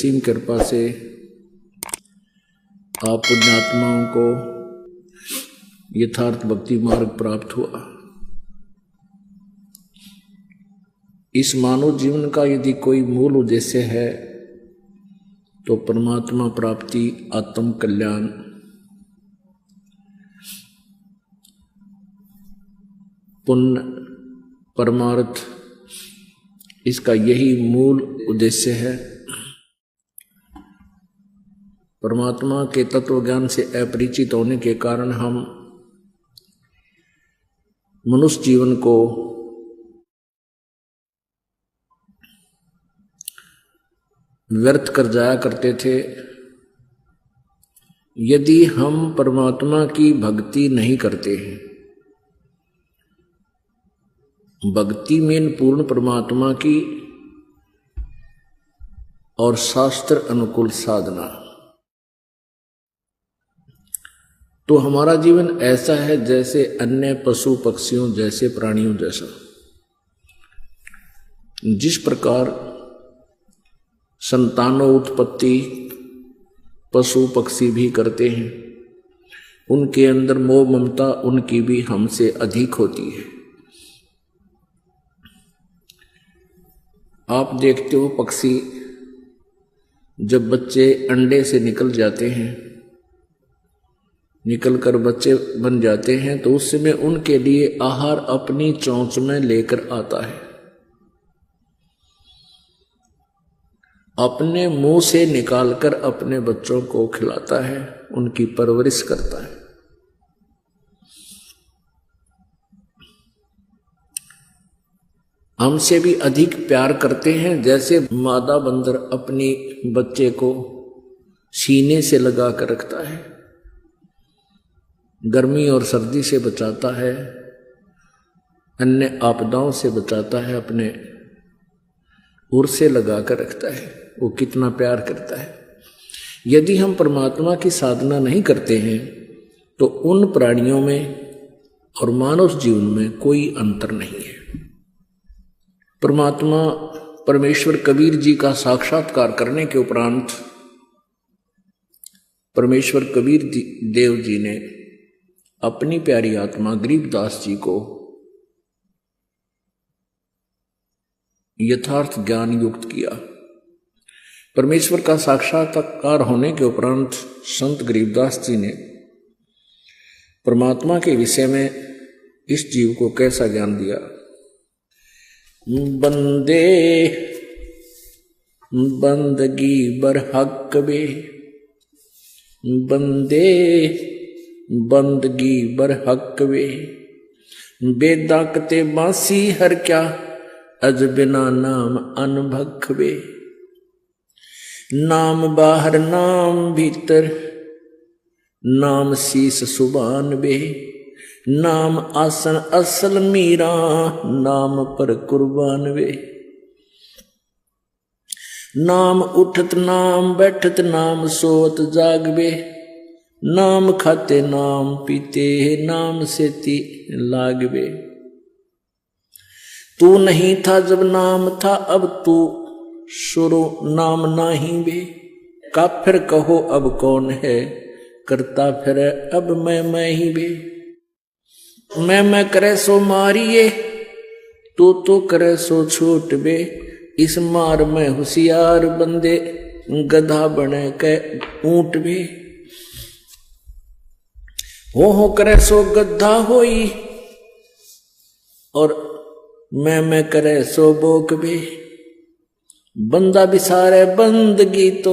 असीम कृपा से आप पुण्यात्माओं को यथार्थ भक्ति मार्ग प्राप्त हुआ। इस मानव जीवन का यदि कोई मूल उद्देश्य है तो परमात्मा प्राप्ति, आत्म कल्याण, पुण्य, परमार्थ, इसका यही मूल उद्देश्य है। परमात्मा के तत्व ज्ञान से अपरिचित होने के कारण हम मनुष्य जीवन को व्यर्थ कर जाया करते थे। यदि हम परमात्मा की भक्ति नहीं करते हैं, भक्ति में पूर्ण परमात्मा की और शास्त्र अनुकूल साधना, तो हमारा जीवन ऐसा है जैसे अन्य पशु पक्षियों जैसे, प्राणियों जैसा। जिस प्रकार संतानों उत्पत्ति पशु पक्षी भी करते हैं, उनके अंदर मोह ममता उनकी भी हमसे अधिक होती है। आप देखते हो पक्षी जब बच्चे अंडे से निकल जाते हैं, निकलकर बच्चे बन जाते हैं, तो उस समय उनके लिए आहार अपनी चोंच में लेकर आता है, अपने मुंह से निकालकर अपने बच्चों को खिलाता है, उनकी परवरिश करता है। हमसे भी अधिक प्यार करते हैं, जैसे मादा बंदर अपनी बच्चे को सीने से लगा कर रखता है, गर्मी और सर्दी से बचाता है, अन्य आपदाओं से बचाता है, अपने उर से लगा कर रखता है। वो कितना प्यार करता है। यदि हम परमात्मा की साधना नहीं करते हैं तो उन प्राणियों में और मानव जीवन में कोई अंतर नहीं है। परमात्मा परमेश्वर कबीर जी का साक्षात्कार करने के उपरांत परमेश्वर कबीर देव जी ने अपनी प्यारी आत्मा गरीबदास जी को यथार्थ ज्ञान युक्त किया। परमेश्वर का साक्षात्कार होने के उपरांत संत गरीबदास जी ने परमात्मा के विषय में इस जीव को कैसा ज्ञान दिया। बंदे बंदगी बरहक बे, बंदे बंदगी बरहक बे, बेदाकते बांसी हर क्या, अज बिना नाम अनभख बे। नाम बाहर नाम भीतर, नाम शीस सुबान बे, नाम आसन असल मीरा, नाम पर कुर्बान वे। नाम उठत नाम बैठत, नाम सोवत जागबे, नाम खाते नाम पीते, नाम सेती लागबे। तू नहीं था जब नाम था, अब तू शुरू नाम नाही बे। काफिर कहो अब कौन है, करता फिर अब मैं ही बे। मैं करे सो मारिए, तो करे सो छूट बे। इस मार में होशियार बंदे, गधा बने के ऊंट बे। हो करे सो गधा होई, और मैं करे सो बोक बे। बंदा बिसारे बंदगी, तो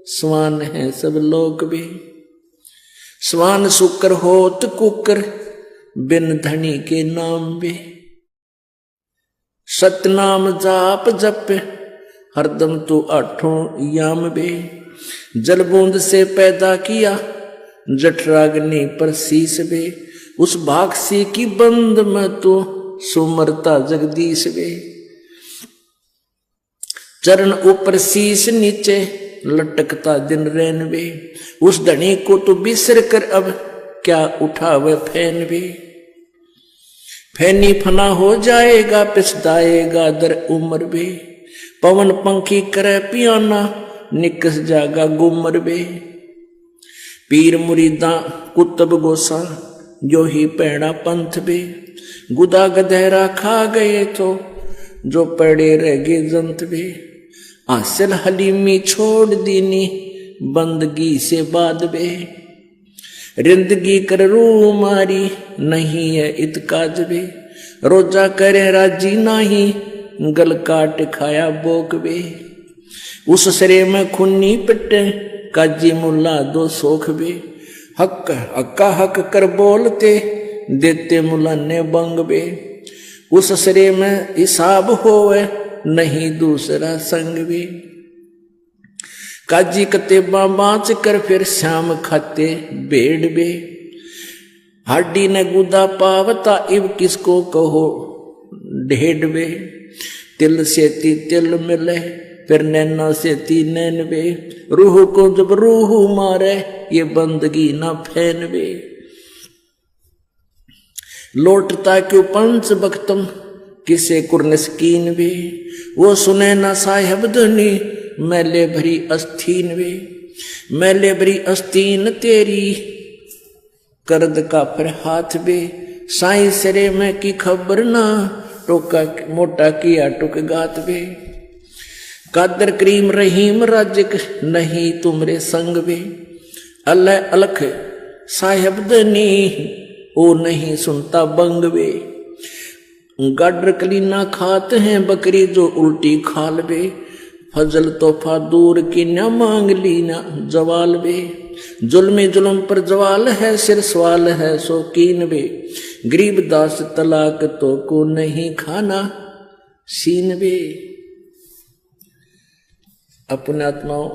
स्वान है सब लोग बे। स्वान शुक्र होत कुकर, बिन धनी के नाम बे। सतनाम जाप जप, हरदम तू आठों याम बे। जल बूंद से पैदा किया, जठराग्नि पर शीस बे। उस भागसी की बंद में तो सुमरता जगदीश बे। चरण ऊपर शीश नीचे, लटकता दिन रैन बे। उस धनी को तो बिसर कर अब क्या उठावे फैन भी। फैनी फना हो जाएगा, पिछदाएगा दर उम्र भी। पवन पंखी करे पियाना, निकस जागा गुमर बे। पीर मुरीदा कुतब गोसा जो ही पैड़ा पंथ बे। गुदा गधेरा खा गए तो जो पड़े रह गए जंत बे। आसिल हलीमी छोड़ दीनी बंदगी से बाद बे। रिंदगी कर रू मारी नहीं है इतकाज बे। रोजा करे राजी नाही गल काट खाया बोक बे। उस सरे में खुन्नी पिटे काजी मुल्ला दो सोख बे। हक हक्का हक कर बोलते देते मुल्ला ने बंग बे। उस सरे में हिसाब होवे नहीं दूसरा संग बे। काजी कतेबा बाँच कर फिर शाम खाते बेड़ बे। हाडी ने गुदा पावता इब किसको कहो ढेड बे। तिल से ती तिल मिले फिर नैना से ती नैन बे। रूह को जब रूह मारे ये बंदगी ना फैन बे। लौटता क्यों पंच बख्तम किसे कुर्नस्कीन बे। वो सुने ना साहिब धनी मैले भरी अस्तीन वे। मैले भरी अस्तीन तेरी करद का फिर हाथ बे। साई सरे में की खबर ना टोका मोटा किया टुक गात बे। कादर करीम रहीम राजिक नहीं तुमरे संग बे। अल्लाह अलख साहिब दनी ओ नहीं सुनता बंग बे। गाडर कलीना खाते हैं बकरी जो उल्टी खाल बे। फजल तोहफा दूर की न मांग ली ना जवाल बे। जुल्म जुल्म पर जवाल है सिर सवाल है शौकीन बे। गरीब दास तलाक तो को नहीं खाना सीन बे। अपने आत्माओं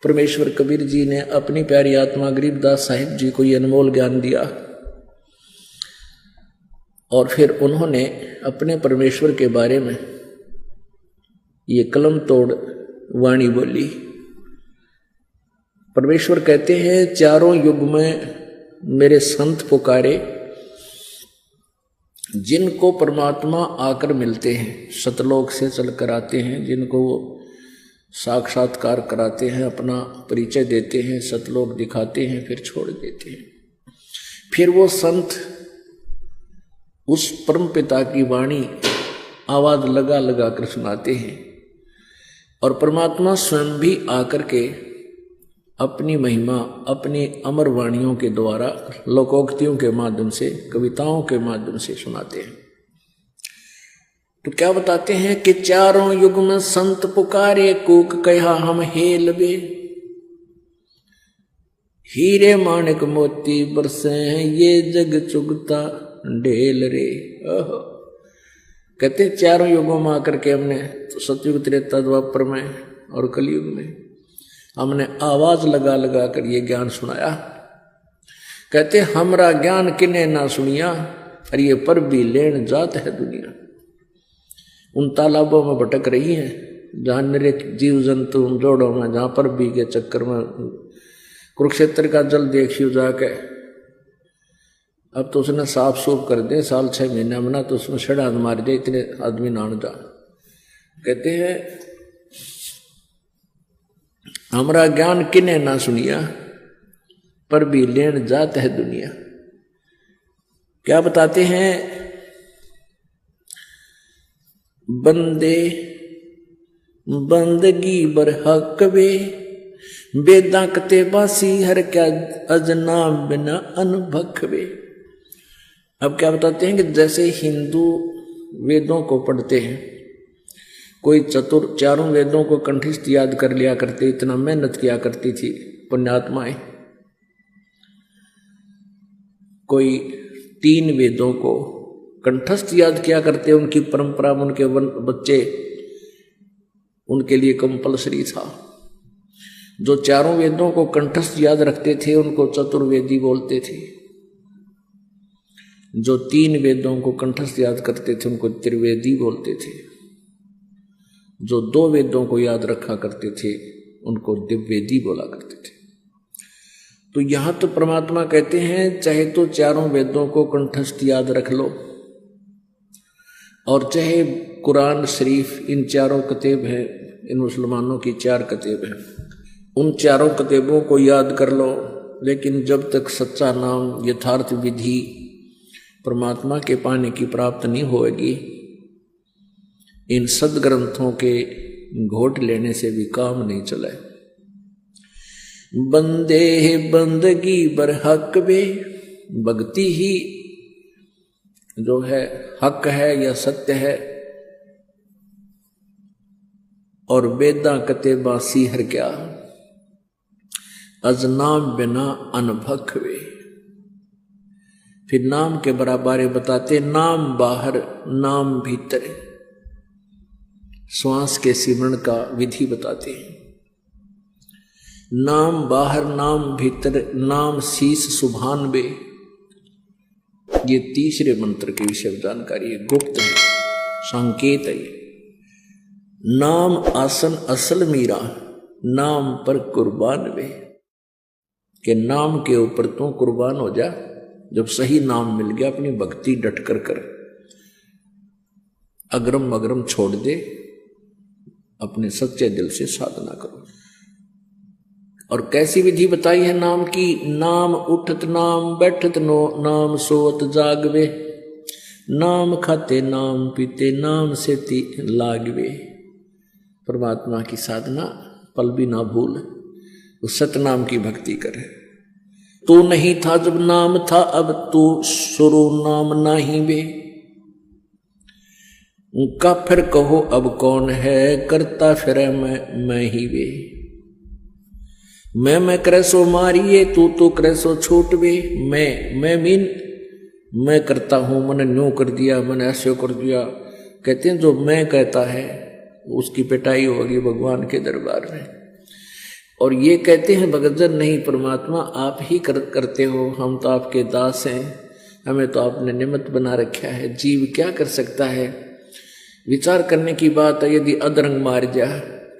परमेश्वर कबीर जी ने अपनी प्यारी आत्मा गरीबदास साहिब जी को ये अनमोल ज्ञान दिया और फिर उन्होंने अपने परमेश्वर के बारे में ये कलम तोड़ वाणी बोली। परमेश्वर कहते हैं चारों युग में मेरे संत पुकारे जिनको परमात्मा आकर मिलते हैं, सतलोक से चलकर आते हैं, जिनको वो साक्षात्कार कराते हैं, अपना परिचय देते हैं, सतलोक दिखाते हैं, फिर छोड़ देते हैं। फिर वो संत उस परम पिता की वाणी आवाज लगा लगा कर सुनाते हैं और परमात्मा स्वयं भी आकर के अपनी महिमा अपनी अमर वाणियों के द्वारा लोकोक्तियों के माध्यम से, कविताओं के माध्यम से सुनाते हैं। तो क्या बताते हैं कि चारों युग में संत पुकारे कूक कहा हम हेल बे। हीरे माणिक मोती बरसे हैं ये जग चुगता ढेल रे। कहते चारों युगों में आकर के हमने तो सतयुग त्रेता द्वापर में और कलयुग में हमने आवाज लगा लगा कर ये ज्ञान सुनाया। कहते हमरा ज्ञान किने ना सुनिया और ये पर भी लेन जात है दुनिया। उन तालाबों में भटक रही है जहाँ निरे जीव जंतु जोड़ों में, जहाँ पर भी के चक्कर में कुरुक्षेत्र का जल देखियो जाके। अब तो उसने साफ सूफ कर दे, साल 6 महीने में ना तो उसमें छड़ा मार दे, इतने आदमी नान जा। कहते हैं हमरा ज्ञान किने ना सुनिया पर भी लेन जात है दुनिया। क्या बताते हैं बंदे बंदगी बर हक वे बेदा कते बासी हर क्या अजना बिना अनभख वे। अब क्या बताते हैं कि जैसे हिंदू वेदों को पढ़ते हैं, कोई चतुर चारों वेदों को कंठस्थ याद कर लिया करते, इतना मेहनत किया करती थी पुण्यात्माएं। कोई 3 वेदों को कंठस्थ याद किया करते, उनकी परंपरा में उनके बच्चे उनके लिए कंपलसरी था। जो चारों वेदों को कंठस्थ याद रखते थे उनको चतुर्वेदी बोलते थे। जो 3 वेदों को कंठस्थ याद करते थे उनको त्रिवेदी बोलते थे। जो 2 वेदों को याद रखा करते थे उनको दिव्यवेदी बोला करते थे। तो यहां तो परमात्मा कहते हैं चाहे तो चारों वेदों को कंठस्थ याद रख लो और चाहे कुरान शरीफ इन चारों किताब है इन मुसलमानों की 4 किताबें, उन चारों किताबों को याद कर लो, लेकिन जब तक सच्चा नाम यथार्थ विधि परमात्मा के पाने की प्राप्त नहीं होगी, इन सदग्रंथों के घोट लेने से भी काम नहीं चला। बंदे बंदगी बरहक वे, भक्ति ही जो है हक है या सत्य है, और वेदा कतेबा सीहर क्या, अज नाम बिना अनभक वे। फिर नाम के बराबर बताते, नाम बाहर नाम भीतर, श्वास के सिमरण का विधि बताते हैं। नाम बाहर नाम भीतर, नाम शीश सुभान बे, ये तीसरे मंत्र के विषय जानकारी है, गुप्त है, संकेत है। नाम आसन असल मीरा, नाम पर कुर्बान वे, कि नाम के ऊपर तू कुर्बान हो जा। जब सही नाम मिल गया, अपनी भक्ति डट कर कर, अग्रम अग्रम छोड़ दे, अपने सच्चे दिल से साधना करो। और कैसी विधि बताई है नाम की, नाम उठत नाम बैठत नो, नाम सोत जागवे, नाम खाते नाम पीते, नाम से लागवे। परमात्मा की साधना पल भी ना भूल, उस सतनाम की भक्ति करे। तू नहीं था जब नाम था, अब तू शुरू नाम नहीं बे, का फिर कहो अब कौन है, करता फिर मैं ही वे। मैं करे सो मारिए, तू करे सो छूट वे। मैं मीन मैं करता हूं, मैंने न्यू कर दिया, मैंने ऐसे कर दिया। कहते हैं जो मैं कहता है उसकी पिटाई होगी भगवान के दरबार में। और ये कहते हैं भगतजन नहीं, परमात्मा आप ही करते हो, हम तो आपके दास हैं, हमें तो आपने निमित्त बना रखा है। जीव क्या कर सकता है? विचार करने की बात है, यदि अधरंग मार जा,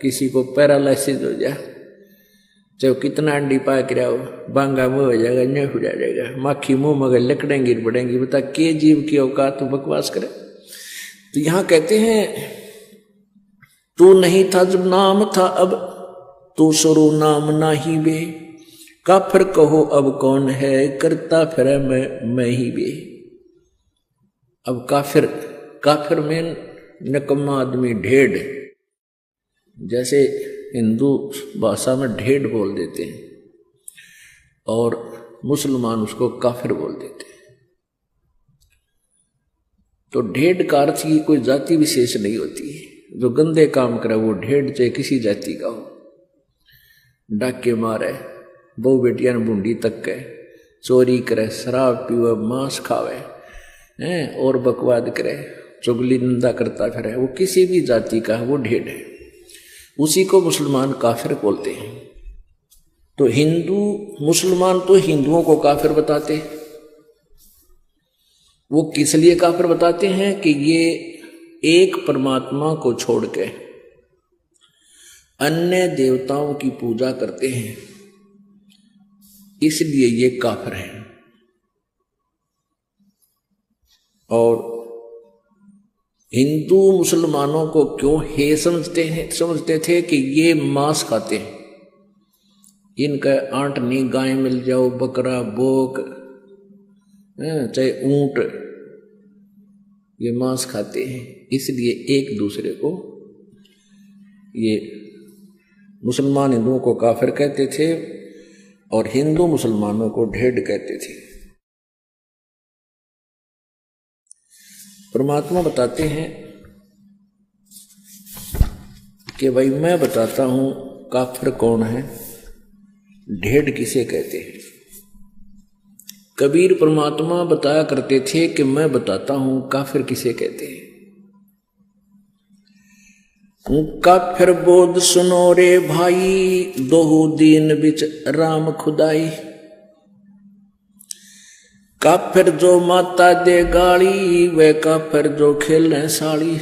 किसी को पैरालिसिस हो जा, चाहे कितना अंडी पाक रहा हो, बांगा मुंह हो जाएगा, न्यू हो जाएगा, माखी मुंह मगर लकड़ें गिर पड़ेंगी। बता के जीव की औकात तो बकवास करे। तो यहां कहते हैं तू नहीं था जब नाम था, अब तू शुरू नाम नाही बे, काफिर कहो अब कौन है, करता फिर मैं ही बे। अब काफिर में नकम्मा आदमी, ढेढ़, जैसे हिंदू भाषा में ढेढ़ बोल देते हैं और मुसलमान उसको काफिर बोल देते हैं। तो ढेढ़ का अर्थ की कोई जाति विशेष नहीं होती है। जो गंदे काम करे वो ढेढ़, चाहे किसी जाति का हो, डाके मारे, बहु बेटियां बूंदी तक के, चोरी करे, शराब पीवे, मांस खावे हैं और बकवाद करे, चुगली निंदा करता फिरे, वो किसी भी जाति का वो ढेढ़ है। उसी को मुसलमान काफिर बोलते हैं। तो हिंदू मुसलमान तो हिंदुओं को काफिर बताते, वो किस लिए काफिर बताते हैं कि ये एक परमात्मा को छोड़ के अन्य देवताओं की पूजा करते हैं, इसलिए ये काफिर हैं। और हिंदू मुसलमानों को क्यों हे समझते थे कि ये मांस खाते हैं, इनका आंट नहीं, गाय मिल जाओ, बकरा, बोक, चाहे ऊंट, ये मांस खाते हैं, इसलिए एक दूसरे को ये मुसलमान हिंदुओं को काफिर कहते थे और हिंदू मुसलमानों को ढेढ़ कहते थे। परमात्मा बताते हैं कि भाई मैं बताता हूं काफिर कौन है, ढेढ़ किसे कहते हैं। कबीर परमात्मा बताया करते थे कि मैं बताता हूं काफिर किसे कहते हैं। काफिर बोध सुनो रे भाई, दोहु दीन बिच राम खुदाई। काफिर जो माता दे गाली, वे काफिर जो खेले साड़ी।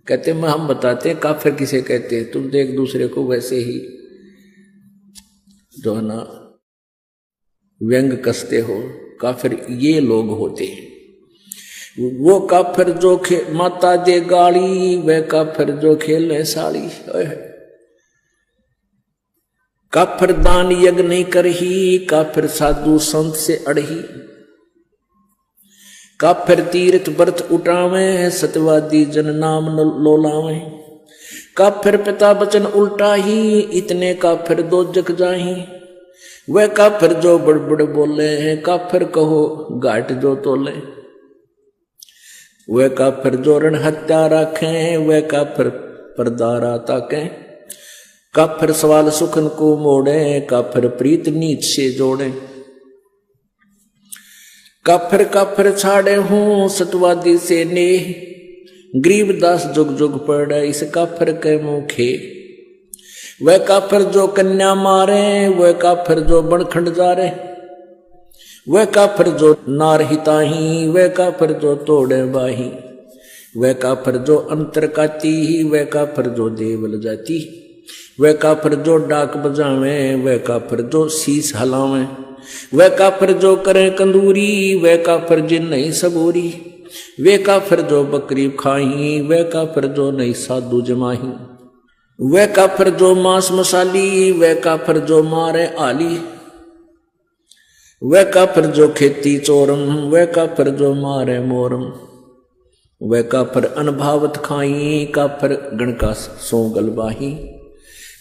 कहते मैं हम बताते हैं काफिर किसे कहते हैं, तुम तो एक दूसरे को वैसे ही जो है ना व्यंग कसते हो। काफिर ये लोग होते हैं। वो काफिर जो माता दे गाली, वे काफिर जो खेले साली। काफिर दान यज्ञ नहीं करही, काफिर साधु संत से अड़ही। काफिर तीर्थ व्रत उठावे, सत्यवादी जन नाम लोलावे। काफिर पिता वचन उल्टा ही, इतने काफिर दोजख जाही। वह काफिर जो बड़बड़ बोले हैं, काफिर कहो घाट जो तोले। वह काफिर जो रण हत्या रखें, वह काफिर परदारा ताकें। काफिर सवाल सुखन को मोड़े, काफिर प्रीत नीच से जोड़े। काफिर काफिर छाड़े हूं, सतवादी से नेह। गरीबदास जुग जुग पड़े, इस काफिर के मुखे। वह काफिर जो कन्या मारे, वह काफिर जो बनखंड जारे। वह काफिर जो नार हिताही, वह काफिर जो तोड़े बाही। वह काफिर जो अंतर काती, वह काफिर जो देवल जाती। वह काफिर जो डाक बजावे, वह काफिर जो शीस हलावे। वह काफिर जो करे कंदूरी, वह काफिर जिन नहीं सबूरी। वे काफिर जो बकरी खाही, वह काफिर जो नहीं साधु जमाही। वह काफिर जो मांस मसाली, वह काफिर जो मारे आली। वह काफिर जो खेती चोरम, वह काफिर जो मारे मोरम। वह काफिर अनभावत खाई, काफिर गण का सो गलबाही।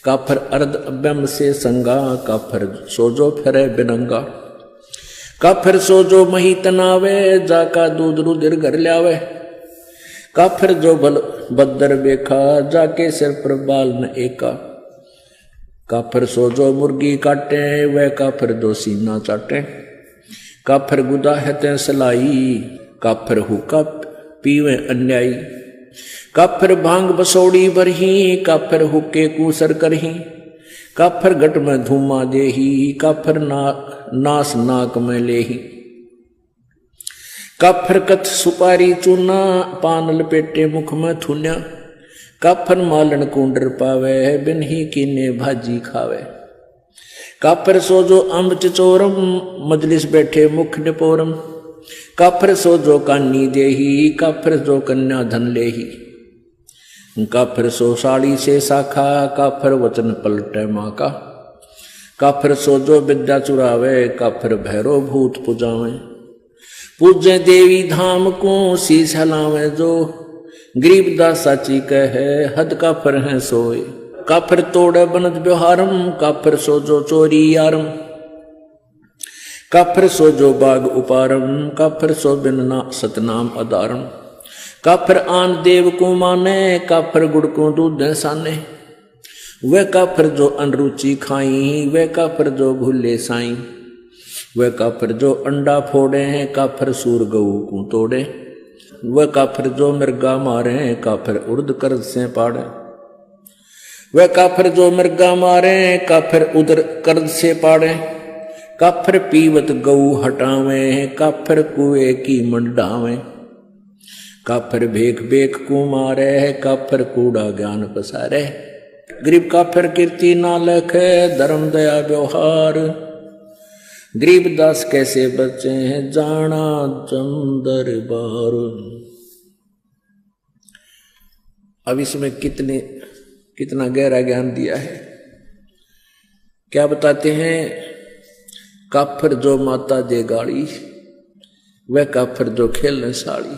काफिर अर्ध अभ्यम से संगा, काफिर सोजो फिरे बिनंगा। काफिर सोजो मही तनावे, जाका दूध रुधिर घर ल्यावे। काफिर जो बल बदर बेखा, जाके सिर पर बाल न एका। काफिर सोजो मुर्गी काटे, वह काफिर जो सीना चाटे। काफिर गुदा है ते सलाई, काफिर हुक्का पीवे अन्यायी। काफिर भांग बसोड़ी बरही, काफिर हुक्के कूसर करही। काफिर घट में धूमा देही, काफिर नास नाक में लेही। काफिर कथ सुपारी चूना, पान लपेटे मुख में थुन्या। काफिर मालन कुंडर पावे, बिन ही कीने भाजी खावे। काफिर सोजो अम्ब चचोरम, मजलिस बैठे मुख निपोरम। काफिर सोजो कानी देही, काफिर जो कन्या धन लेही। काफिर सो साड़ी से शाखा, काफिर वचन पलटे माँ का। काफिर सोजो विद्या चुरावे, काफिर भैरो भूत पुजावे। पूजे देवी धाम को, शीश हलावे जो। गरीबदास साची कहे, हद काफिर है सोए। काफिर तोड़े बनत व्यवहारम, काफिर सोजो चोरी यारम। काफिर सोजो बाग उपारम, काफिर सो बिन सतनाम अदारम। काफिर आन देव को माने, काफिर गुड़ को दूध साने। वह काफिर जो अनरुचि खाई, वह काफिर जो भूले साई। वह काफिर जो अंडा फोड़े हैं, काफिर सूर गऊ को तोड़े। वह काफिर जो मृगा मारे, काफिर उर्द कर्ज से पाड़े। वह काफिर जो मृगा मारे, काफिर उदर कर्ज से पाड़े। काफिर पीवत गऊ हटावे, काफिर कुएं की मंडावे। काफिर भेख बेख को मारे, काफिर कूड़ा ज्ञान पसारे। गरीब काफिर कीर्ति ना लखे, धर्म दया व्यवहार। गरीबदास कैसे बचे हैं, जाना चंदर बार। अब इसमें कितना गहरा ज्ञान दिया है। क्या बताते हैं, काफिर जो माता दे गाड़ी, वह काफिर जो खेलने साड़ी।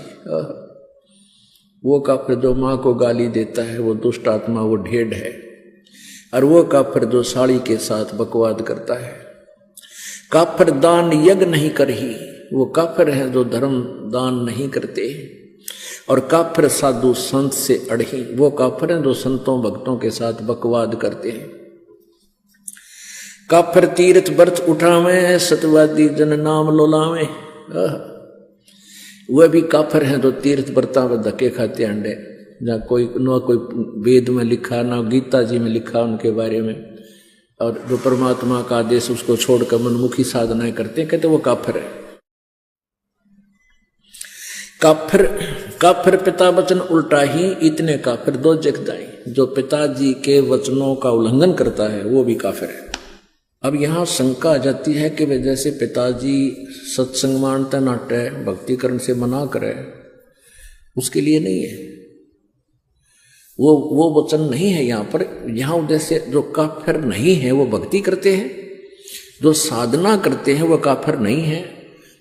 वो काफिर जो माँ को गाली देता है, वो दुष्ट आत्मा, वो ढेढ़ है। और वो काफिर जो साड़ी के साथ बकवाद करता है। काफिर दान यज्ञ नहीं करही, वो काफिर हैं जो धर्म दान नहीं करते। और काफिर साधु संत से अड़ही, वो काफिर हैं जो संतों भक्तों के साथ बकवाद करते हैं। काफिर तीर्थ व्रत उठावे, सत्यवादी जन नाम लोलावे। वह भी काफिर हैं जो तीर्थ व्रता में धक्के खाते अंडे। ना कोई वेद में लिखा, ना गीता जी में लिखा उनके बारे में। और जो परमात्मा का आदेश उसको छोड़कर मनमुखी साधनाएं करते हैं, कहते वो काफिर है। काफिर पिता वचन उल्टा ही, इतने काफिर दो जग जाए। जो पिताजी के वचनों का उल्लंघन करता है वो भी काफिर है। अब यहाँ शंका आ जाती है कि वे जैसे पिताजी सत्संग मानते नाटे, भक्ति करण से मना करे, उसके लिए नहीं है। वो वचन नहीं है यहाँ पर। यहाँ उद्देश्य जो काफिर नहीं है वो भक्ति करते हैं, जो साधना करते हैं वो काफिर नहीं है।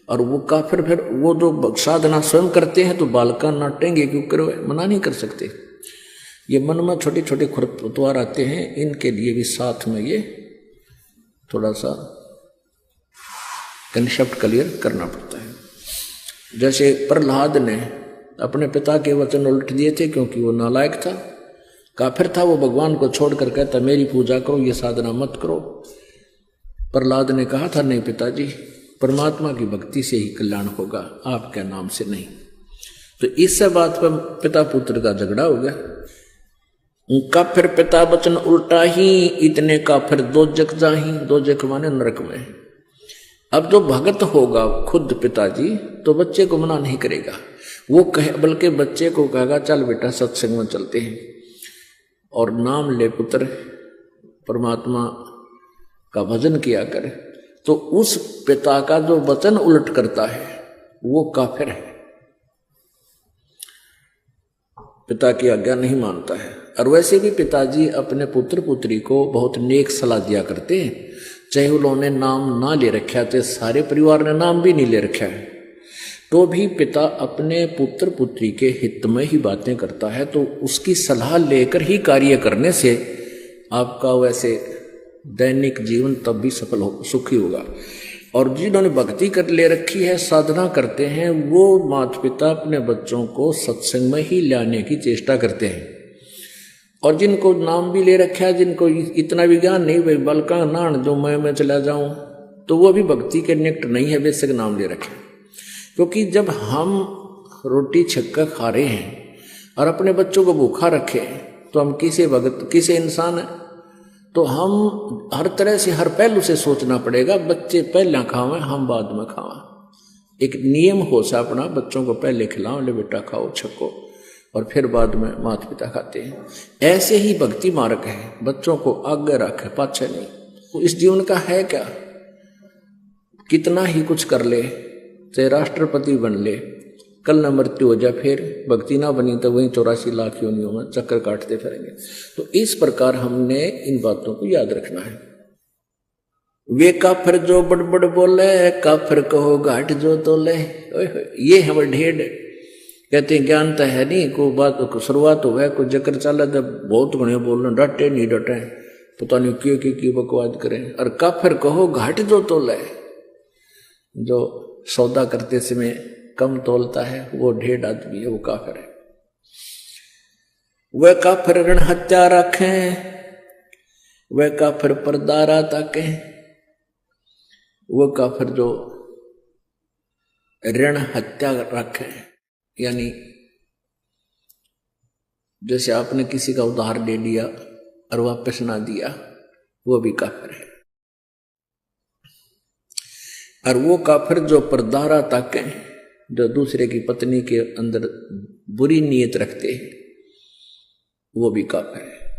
और वो काफिर फिर वो जो साधना स्वयं करते हैं तो बालका नाटेंगे क्यों करो, मना नहीं कर सकते। ये मन में छोटे छोटे खुरपतवार आते हैं, इनके लिए भी साथ में ये थोड़ा सा कंसेप्ट क्लियर करना पड़ता है। जैसे प्रहलाद ने अपने पिता के वचन उल्ट दिए थे क्योंकि वो नालायक था, काफिर था। वो भगवान को छोड़कर कहता मेरी पूजा करो, ये साधना मत करो। प्रहलाद ने कहा था नहीं पिताजी, परमात्मा की भक्ति से ही कल्याण होगा, आपके नाम से नहीं। तो इस बात पर पिता पुत्र का झगड़ा हो गया। काफिर पिता वचन उल्टा ही, इतने काफिर दोजक जाही। दोजक माने नरक में। अब जो भगत होगा खुद पिताजी तो बच्चे को मना नहीं करेगा, वो कहे, बल्कि बच्चे को कहेगा चल बेटा सत्संग में चलते हैं और नाम ले पुत्र, परमात्मा का भजन किया करे। तो उस पिता का जो वचन उलट करता है वो काफिर है, पिता की आज्ञा नहीं मानता है। और वैसे भी पिताजी अपने पुत्र पुत्री को बहुत नेक सलाह दिया करते हैं, चाहे उन्होंने नाम ना ले रखा है, सारे परिवार ने नाम भी नहीं ले रखा है, तो भी पिता अपने पुत्र पुत्री के हित में ही बातें करता है। तो उसकी सलाह लेकर ही कार्य करने से आपका वैसे दैनिक जीवन तब भी सफल हो, सुखी होगा। और जिन्होंने भक्ति कर ले रखी है, साधना करते हैं, वो माता पिता अपने बच्चों को सत्संग में ही लाने की चेष्टा करते हैं। और जिनको नाम भी ले रखा है, जिनको इतना विज्ञान नहीं, भाई बलका नान जो मैं चला जाऊं, तो वो भी भक्ति के निकट नहीं है, बेशक नाम ले रखे। क्योंकि जब हम रोटी छक्का खा रहे हैं और अपने बच्चों को भूखा रखे तो हम किसे भगत किसे इंसान है। तो हम हर तरह से हर पहलू से सोचना पड़ेगा, बच्चे पहले खावें हम बाद में खावें। एक नियम हो सा अपना, बच्चों को पहले खिलाओ, ले बेटा खाओ छक्को, और फिर बाद में माता पिता खाते हैं। ऐसे ही भक्ति मार्ग है, बच्चों को आगे रखे पाछे नहीं। तो इस जीवन का है क्या, कितना ही कुछ कर ले, चाहे राष्ट्रपति बन ले, कल न मृत्यु हो जाए, फिर भक्ति ना बनी तो वहीं 84 लाख योनियों में चक्कर काटते फिरेंगे। तो इस प्रकार हमने इन बातों को याद रखना है। वे काफिर जो बड़बड़ बोले, काफिर कहो घाट जो तोले। ये हमारे ढेर कहते हैं ज्ञान तो है नहीं, को बात को शुरुआत हो गया, कोई जकर चला जब बहुत घने बोलना, डटे नहीं डटे, पता नहीं क्यों बकवाद करें। और काफिर कहो घाट जो तोले, जो सौदा करते समय कम तोलता है वो ढेर आदमी है, वो काफिर है। वह काफिर ऋण हत्या रखें, वह काफिर परदारा ताके। वह काफिर जो ऋण हत्या रखे, यानी जैसे आपने किसी का उधार ले लिया और वापस ना दिया, वो भी काफिर है। और वो काफिर जो परदारा ताके, जो दूसरे की पत्नी के अंदर बुरी नीयत रखते हैं, वो भी काफिर है।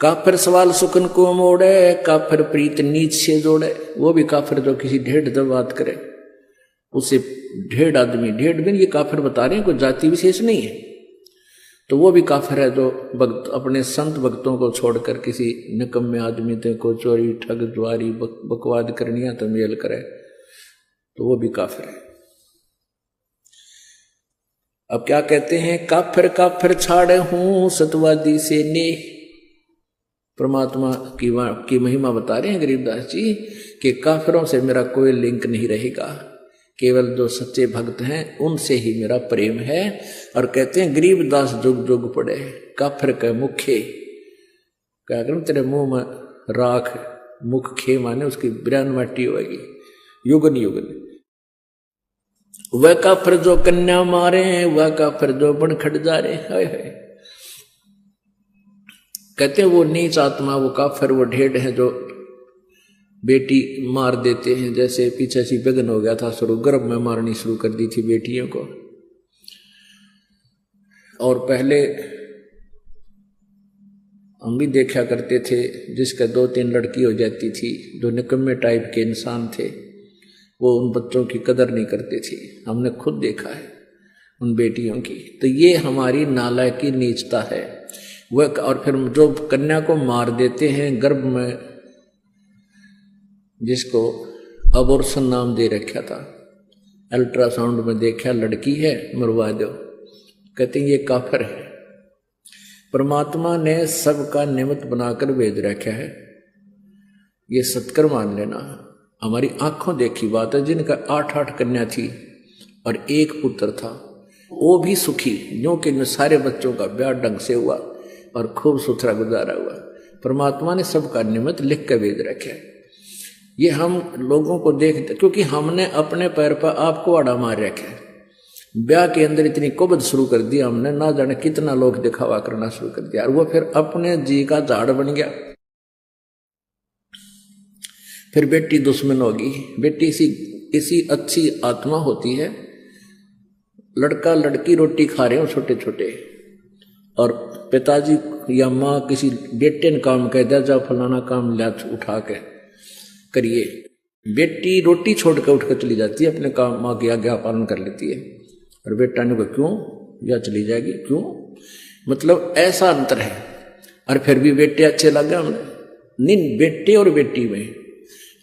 काफिर सवाल सुखन को मोड़े, काफिर प्रीत नीच से जोड़े। वो भी काफिर जो किसी ढेड़ जब बात करे उसे ढेड़ आदमी, ढेड़ भी ये काफिर बता रहे हैं, कोई जाति विशेष नहीं है। तो वो भी काफिर है जो भक्त अपने संत भक्तों को छोड़कर किसी निकम्मे आदमी को चोरी ठग जुआरी बकवाद करनिया तो मेल करे, तो वो भी काफिर है। अब क्या कहते हैं, काफिर काफिर छाड़े हूं सतवादी से ने। परमात्मा की महिमा बता रहे हैं गरीबदास जी कि काफिरों से मेरा कोई लिंक नहीं रहेगा, केवल जो सच्चे भक्त हैं उनसे ही मेरा प्रेम है। और कहते हैं गरीबदास जुग जुग पड़े, काफिर के मुखे, क्या करूं तेरे मुंह में राख, मुख खे माने उसकी बिरान माटी होगी युगन युगन। वह काफिर जो कन्या मारे, वह काफिर जो बन खट जा रहे, हाय हाय। कहते हैं वो नीच आत्मा, वो काफिर, वो ढेड़ है जो बेटी मार देते हैं। जैसे पीछे सी बेगन हो गया था शुरू, गर्भ में मारनी शुरू कर दी थी बेटियों को। और पहले हम भी देखा करते थे जिसका 2-3 लड़की हो जाती थी, जो निकम्मे टाइप के इंसान थे, वो उन बच्चों की कदर नहीं करते थे। हमने खुद देखा है, उन बेटियों की। तो ये हमारी नालायक की नीचता है वह। और फिर जो कन्या को मार देते हैं गर्भ में, जिसको अबॉर्शन नाम दे रखा था, अल्ट्रासाउंड में देखा लड़की है मरवा दो, कहते हैं ये काफिर है। परमात्मा ने सबका निमित्त बनाकर भेज रखा है, ये सत्कर मान लेना। हमारी आंखों देखी बात है, जिनका 8-8 कन्या थी और एक पुत्र था, वो भी सुखी, जो कि सारे बच्चों का ब्याह ढंग से हुआ और खूब सुथरा गुजारा हुआ। परमात्मा ने सबका निमित्त लिख कर भेज रखे। ये हम लोगों को देखते, क्योंकि हमने अपने पैर पर आपको आड़ा मार रखा है। ब्याह के अंदर इतनी कुबद शुरू कर दी हमने, ना जाने कितना लोग दिखावा करना शुरू कर दिया, और वो फिर अपने जी का झाड़ बन गया। फिर बेटी दुश्मन होगी। बेटी इसी अच्छी आत्मा होती है। लड़का लड़की रोटी खा रहे हो छोटे छोटे, और पिताजी या माँ किसी बेटे ने काम कह दिया, जा फलाना काम ले उठा के करिए। बेटी रोटी छोड़ कर उठ कर चली जाती है, अपने काम माँ की आज्ञा पालन कर लेती है, और बेटा ने कहा क्यों, या चली जाएगी क्यों। मतलब ऐसा अंतर है। और फिर भी बेटे अच्छे लग गए हमें। नहीं, बेटे और बेटी में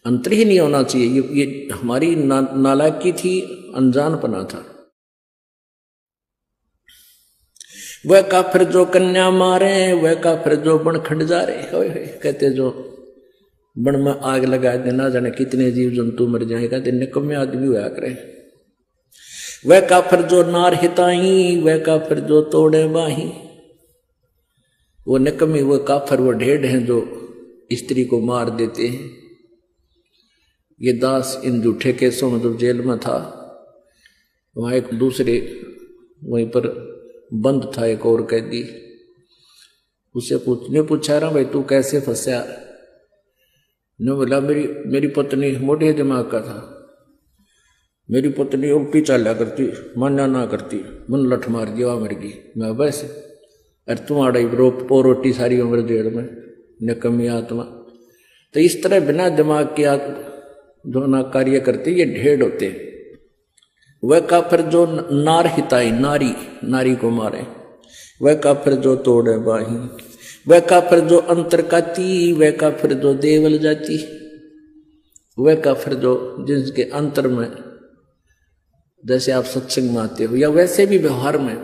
अंतर ही नहीं होना चाहिए। ये हमारी नालायकी थी, अनजानपना था। वह काफिर जो कन्या मारे, वह काफिर जो बन खंड जा रहे। कहते जो बन में आग लगा देना, जाने कितने जीव जंतु मर जाए, कहते निकम्मे आदमी हुआ करे। वह काफिर जो नार हिताई, वह काफिर जो तोड़े बाही। वो निकम्मी, वो काफिर, वो ढेढ़ हैं जो स्त्री को मार देते हैं। ये दास इन झूठे केसों में जब जेल में था, वहां एक दूसरे वहीं पर बंद था एक और कैदी। उससे पूछा रहा भाई तू कैसे फंसा। ने बोला मेरी पत्नी मोटे दिमाग का था, मेरी पत्नी उल्टी चाला करती, मान्या ना करती, मन लठ मार दिया मर गई। मैं बस अरे तुम आड़ा रोटी सारी उम्र जेल में, निकम्मी आत्मा। तो इस तरह बिना दिमाग के जो ना कार्य करते ये ढेढ़ होते। वह काफिर जो नार हिताई, नारी को मारे। वह काफिर जो तोड़े बाही। वह काफिर जो अंतर काती, वह काफिर जो देवल जाती। वह काफिर जो जिनके अंतर में, जैसे आप सत्संग में आते हो या वैसे भी व्यवहार में,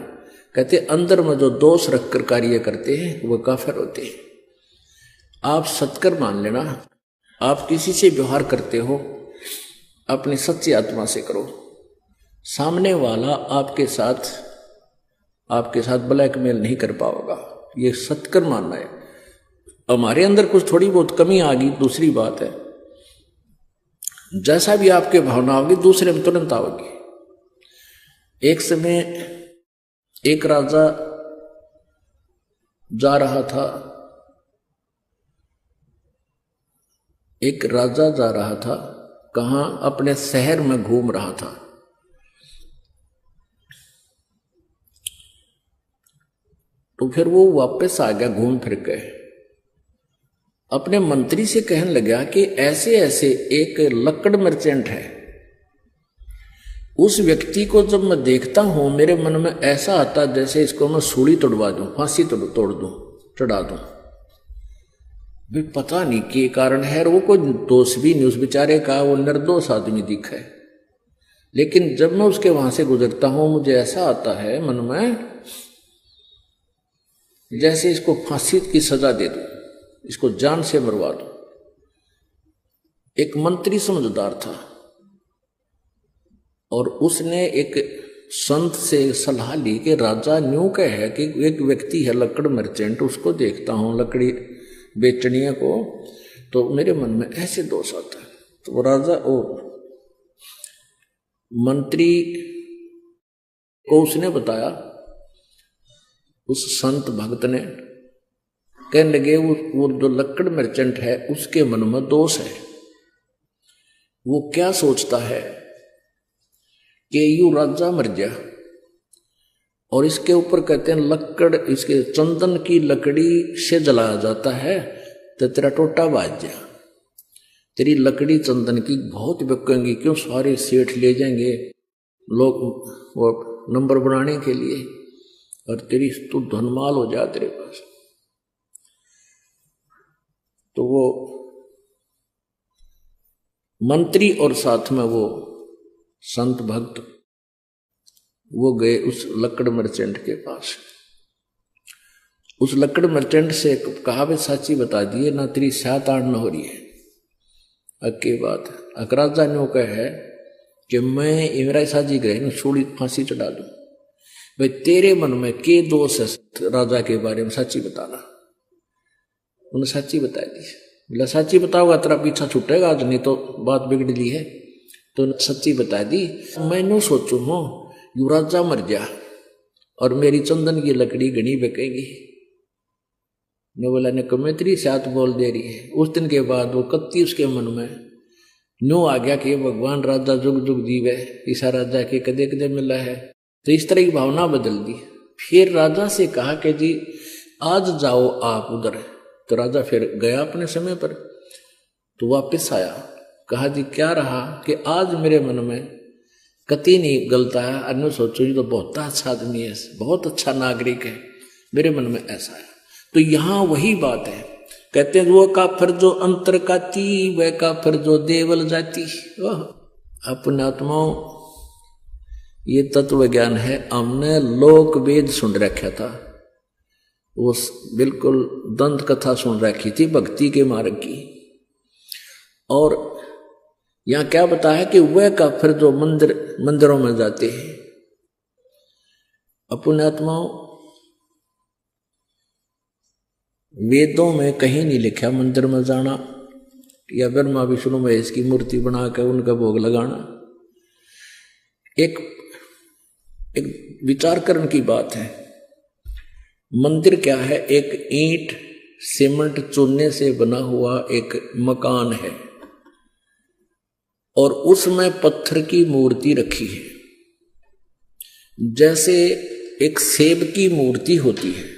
कहते अंदर में जो दोष रखकर कार्य करते हैं वह काफिर होते हैं। आप सत्कर मान लेना। आप किसी से व्यवहार करते हो अपनी सच्ची आत्मा से करो। सामने वाला आपके साथ ब्लैकमेल नहीं कर पाएगा, ये सत्कर मानना है। हमारे अंदर कुछ थोड़ी बहुत कमी आ गई, दूसरी बात है। जैसा भी आपके भावना होगी दूसरे में तुरंत आओगी। एक समय एक राजा जा रहा था, कहाँ, अपने शहर में घूम रहा था। तो फिर वो वापस आ गया घूम फिर के, अपने मंत्री से कहने लगा कि ऐसे ऐसे एक लकड़ मर्चेंट है, उस व्यक्ति को जब मैं देखता हूं मेरे मन में ऐसा आता जैसे इसको मैं सूली तोड़वा दूं, फांसी तोड़ दूं, चढ़ा दूं। भी पता नहीं के कारण है, वो कोई दोष भी नहीं उस बेचारे का, वो निर्दोष आदमी दिखा है। लेकिन जब मैं उसके वहां से गुजरता हूं मुझे ऐसा आता है मन में जैसे इसको फांसी की सजा दे दूं, इसको जान से मरवा दूं। एक मंत्री समझदार था और उसने एक संत से सलाह ली कि राजा न्यू कह है कि एक व्यक्ति है लकड़ मर्चेंट, उसको देखता हूं लकड़ी बेचनिया को, तो मेरे मन में ऐसे दोष आता है। तो राजा मंत्री को उसने बताया, उस संत भक्त ने, कहने लगे वो जो लकड़ मर्चेंट है उसके मन में दोष है। वो क्या सोचता है कि यू राजा मर गया और इसके ऊपर कहते हैं लकड़, इसके चंदन की लकड़ी से जलाया जाता है तो तेरा टोटा बाज जा, तेरी लकड़ी चंदन की बहुत बिकेंगी, क्यों सारे सेठ ले जाएंगे, लोग वो नंबर बनाने के लिए, और तेरी तू धनमाल हो जा तेरे पास। तो वो मंत्री और साथ में वो संत भक्त वो गए उस लकड़ मर्चेंट के पास। उस लकड़ मर्चेंट से कहा वे साची बता दिए ना तेरी सात आड़ न हो रही है। अक्की बात अकराजा नो कह है कि मैं इमराई साजी गए छोड़ी फांसी चढ़ा दूं। भाई तेरे मन में के दोष है राजा के बारे में, सच्ची बताना। उन्हें सच्ची बता दी। बोला सच्ची बताओगा तेरा पीछा छूटेगा आज, नहीं तो बात बिगड़ ली है। तो सच्ची बता दी। मैंने सोचू हूं यू राजा मर गया और मेरी चंदन की लकड़ी घनी बिकेगी। ने बोला ने कमेत्री साथ बोल दे रही है। उस दिन के बाद वो कत्ती उसके मन में नो आ गया कि भगवान राजा जुग जुग जीवे, ईसा राजा के कदे कदे मिला है। तो इस तरह की भावना बदल दी। फिर राजा से कहा कि जी आज जाओ आप उधर। तो राजा फिर गया अपने समय पर। तो वापस आया, कहा जी क्या रहा कि आज मेरे मन में कति नहीं गलता है। अन्य सोचो ये तो बहुत अच्छा आदमी है, बहुत अच्छा नागरिक है, मेरे मन में ऐसा है। तो यहां वही बात है, कहते हैं वो काफिर जो अंतर काती वह काफिर जो देवल जाती। अपने आत्माओं ये तत्व ज्ञान है। हमने लोक वेद सुन रखा था, वो बिल्कुल दंत कथा सुन रखी थी भक्ति के मार्ग की। और यहां क्या बताया कि वह काफिर जो मंदिरों में जाते हैं। अपने आत्माओं वेदों में कहीं नहीं लिखा मंदिर में जाना या ब्रह्मा विष्णु महेश की मूर्ति बनाकर उनका भोग लगाना। एक विचार करने की बात है। मंदिर क्या है? एक ईंट सीमेंट चूने से बना हुआ एक मकान है और उसमें पत्थर की मूर्ति रखी है। जैसे एक सेब की मूर्ति होती है।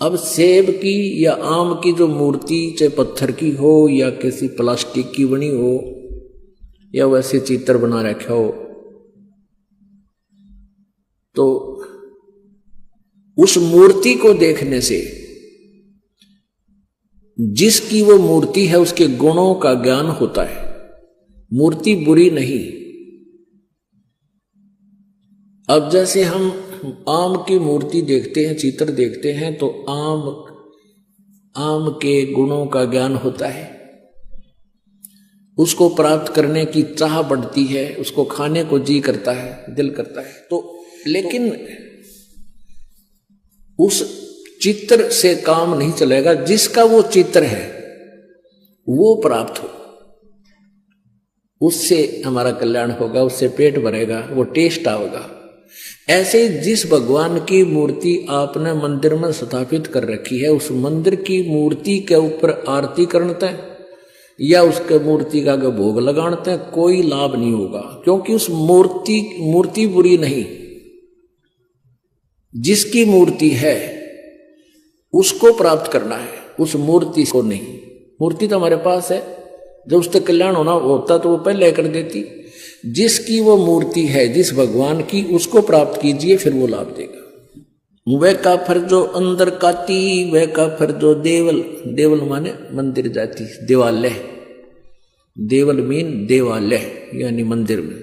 अब सेब की या आम की जो मूर्ति चाहे पत्थर की हो या किसी प्लास्टिक की बनी हो या वैसे चित्र बना रखा हो, तो उस मूर्ति को देखने से जिसकी वो मूर्ति है उसके गुणों का ज्ञान होता है। मूर्ति बुरी नहीं। अब जैसे हम आम की मूर्ति देखते हैं, चित्र देखते हैं, तो आम के गुणों का ज्ञान होता है। उसको प्राप्त करने की चाह बढ़ती है, उसको खाने को जी करता है, दिल करता है। तो लेकिन उस चित्र से काम नहीं चलेगा। जिसका वो चित्र है वो प्राप्त हो, उससे हमारा कल्याण होगा, उससे पेट भरेगा, वो टेस्ट आएगा। ऐसे जिस भगवान की मूर्ति आपने मंदिर में स्थापित कर रखी है, उस मंदिर की मूर्ति के ऊपर आरती करते हैं या उसके मूर्ति का भोग लगाते हैं, कोई लाभ नहीं होगा। क्योंकि उस मूर्ति बुरी नहीं। जिसकी मूर्ति है उसको प्राप्त करना है, उस मूर्ति को नहीं। मूर्ति तो हमारे पास है, जब उससे कल्याण होना होता तो वो पहले कर देती। जिसकी वो मूर्ति है, जिस भगवान की, उसको प्राप्त कीजिए, फिर वो लाभ देगा। वह काफिर जो अंदर काती वह काफिर जो देवल माने मंदिर जाती, देवालय। देवल मीन देवालय यानी मंदिर में।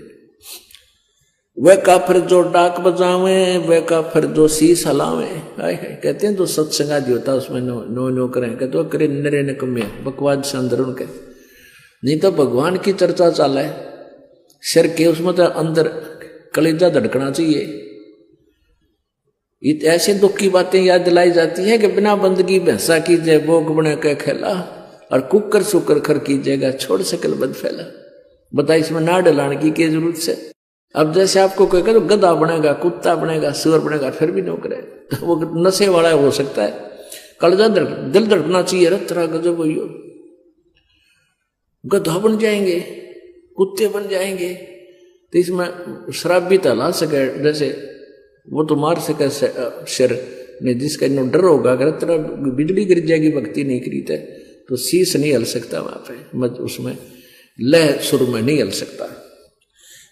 वह काफिर जो डाक बजावे वह काफिर जो शीश हलावे। कहते हैं तो सत्संग आदि होता उसमें नो करें, कहते तो करे नरे न कमे बकवाद से अंदर उनके। नहीं तो भगवान की चर्चा चाला है सिर के, उसमें तो अंदर कलेजा धड़कना चाहिए। ऐसे दुख की बातें याद दिलाई जाती है कि बिना बंदगी भैंसा कीजिए भोग बने के खेला और कुकर सुकर खर कीजिएगा छोड़ सकल बद फैला। बता इसमें ना डलाने की जरूरत से। अब जैसे आपको कोई कहे तो गधा बनेगा, कुत्ता बनेगा, सुअर बनेगा, फिर भी नौकर है तो वो नशे वाला हो सकता है। कलेजा दिल धड़कना चाहिए। रतरा गजब हो, गधा बन जाएंगे, कुत्ते बन जाएंगे, तो इसमें शराब भी तला सके। जैसे वो तो मार सके सिर ने, जिसका इन्हों डर होगा अगर तरह बिजली गिर जाएगी भक्ति नहीं करी तो शीश नहीं हल सकता वहां पे, उसमें लह सुर में नहीं हल सकता।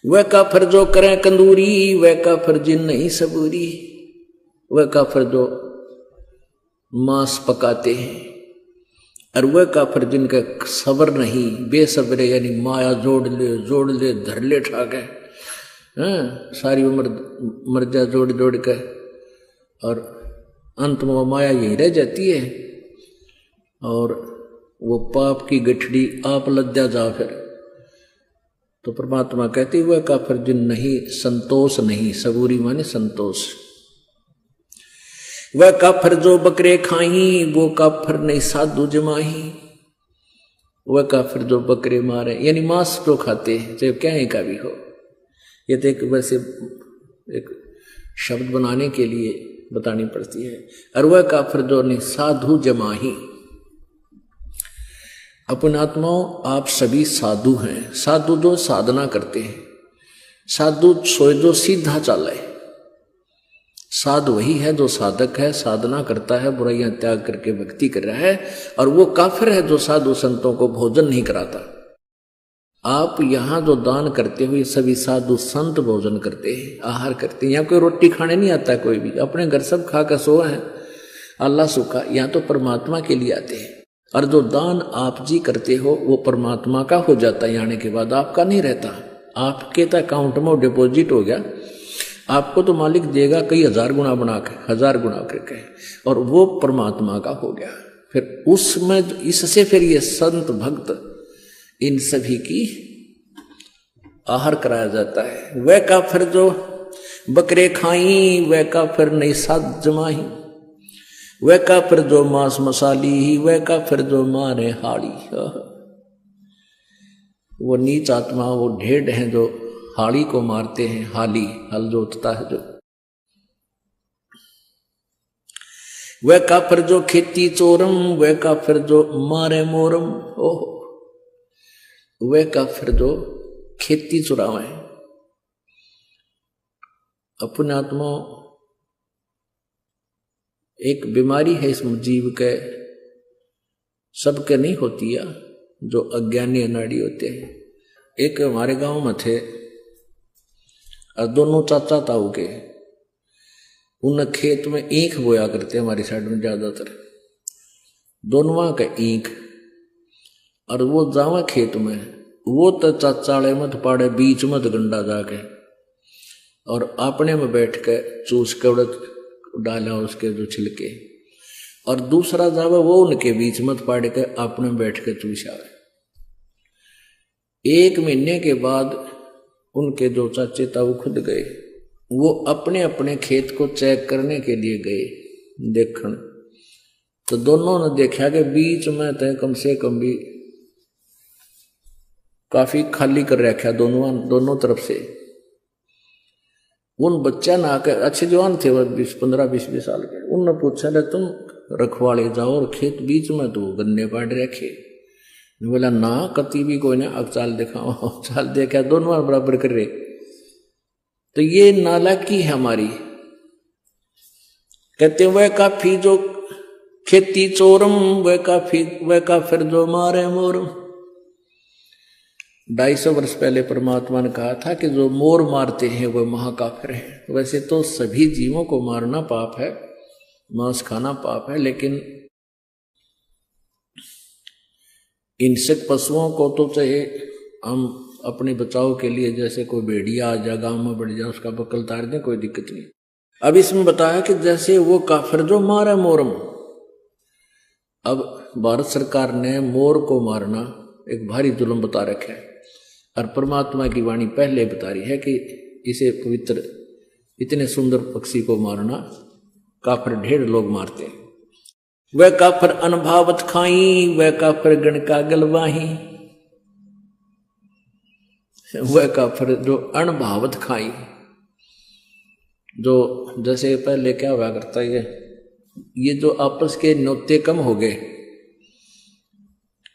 वह काफिर जो करें कंदूरी, वह काफिर जिन नहीं सबूरी। वह काफिर जो मांस पकाते हैं, और वह काफिर जिनका सब्र नहीं, बेसब्रे यानी माया जोड़ ले धर ले ठा के, सारी उम्र मर्जा जोड़ के, और अंत में वो माया यही रह जाती है, और वो पाप की गठड़ी आप लद्या जा फिर। तो परमात्मा कहती हुए काफिर जिन नहीं संतोष नहीं, सबूरी माने संतोष। वह काफिर जो बकरे खाई, वो काफिर नहीं साधु जमाही। वह काफिर जो बकरे मारे यानी मांस जो खाते हैं, चाहे क्या का भी हो, ये तो एक वैसे एक शब्द बनाने के लिए बतानी पड़ती है। और वह काफिर जो नहीं साधु जमाही। अपने आत्माओं, आप सभी साधु हैं। साधु जो साधना करते हैं, साधु सोए जो सीधा चाले। साधु वही है जो साधक है, साधना करता है, बुराइयां त्याग करके भक्ति कर रहा है। और वो काफिर है जो साधु संतों को भोजन नहीं कराता। आप यहाँ जो दान करते हो, ये सभी साधु संत भोजन करते हैं, आहार करते हैं। यहाँ कोई रोटी खाने नहीं आता, कोई भी अपने घर सब खा कर सोए हैं, अल्लाह सुखा। यहाँ तो परमात्मा के लिए आते हैं। और जो दान आप जी करते हो वो परमात्मा का हो जाता है, आने के बाद आपका नहीं रहता। आपके तो अकाउंट में डिपॉजिट हो गया, आपको तो मालिक देगा कई हजार गुना बना के, 1000 गुना करके, और वो परमात्मा का हो गया। फिर उसमें इससे फिर ये संत भक्त इन सभी की आहार कराया जाता है। वह काफिर जो बकरे खाई, वह काफिर नहीं साध जमाही। वह काफिर जो मांस मसाली, वह काफिर जो मारे हाड़ी। वो नीच आत्मा, वो ढेड हैं जो हाड़ी को मारते हैं। हाली हल जोतता है जो। वह काफिर जो खेती चोरम, वह काफिर जो मारे मोरम। ओह, वह काफिर जो खेती चुरावे। अपने आत्मा एक बीमारी है इस जीव के, सबके नहीं होती है, जो अज्ञानी अनाड़ी होते हैं। एक हमारे गांव में थे, और दोनों चाचा ताऊ के, उन खेत में ईख बोया करते हमारी साइड में ज्यादातर, दोनों का ईख। और वो जावा खेत में, वो तो चाचाड़े मत पाड़े बीच मत गंडा जाके, और अपने में बैठ के चूस के उड़द डाला उसके जो छिलके, और दूसरा जावा वो उनके बीच मत पाड़ के अपने बैठ के चूसा। 1 महीने के बाद उनके जो चाचे ताऊ खुद गए, वो अपने अपने खेत को चेक करने के लिए गए देखने। तो दोनों ने देखा कि बीच में तो कम से कम भी काफी खाली कर रखा दोनों तरफ से। उन बच्चा ना आकर, अच्छे जवान थे वो 15-20 साल के, उनने पूछा ले तुम रखवाले जाओ और खेत बीच में तो गन्ने पाड़ रखे। बोला ना कति भी कोई ना, अब चाल दिखाओ। चाल देखा दोनों बराबर कर रहे। तो ये नालायकी है हमारी। कहते वह काफी जो खेती चोरम, वह काफिर जो मारे मोरम। 250 वर्ष पहले परमात्मा ने कहा था कि जो मोर मारते हैं वह महाकाफिर है। वैसे तो सभी जीवों को मारना पाप है, मांस खाना पाप है, लेकिन हिंसक पशुओं को तो चाहे हम अपने बचाव के लिए, जैसे कोई भेड़िया आ जाए गांव में बढ़ जाए, उसका बकल तार दें, कोई दिक्कत नहीं। अब इसमें बताया कि जैसे वो काफिर जो मारे मोरम। अब भारत सरकार ने मोर को मारना एक भारी जुल्म बता रखा है, और परमात्मा की वाणी पहले बता रही है कि इसे पवित्र, इतने सुंदर पक्षी को मारना काफिर ढेर लोग मारते हैं। वह काफिर अनभावत खाई, वह काफिर गण का गलवाही। वह काफिर जो अनभावत खाई, जो जैसे पहले क्या हुआ करता है, ये जो आपस के नोते कम हो गए।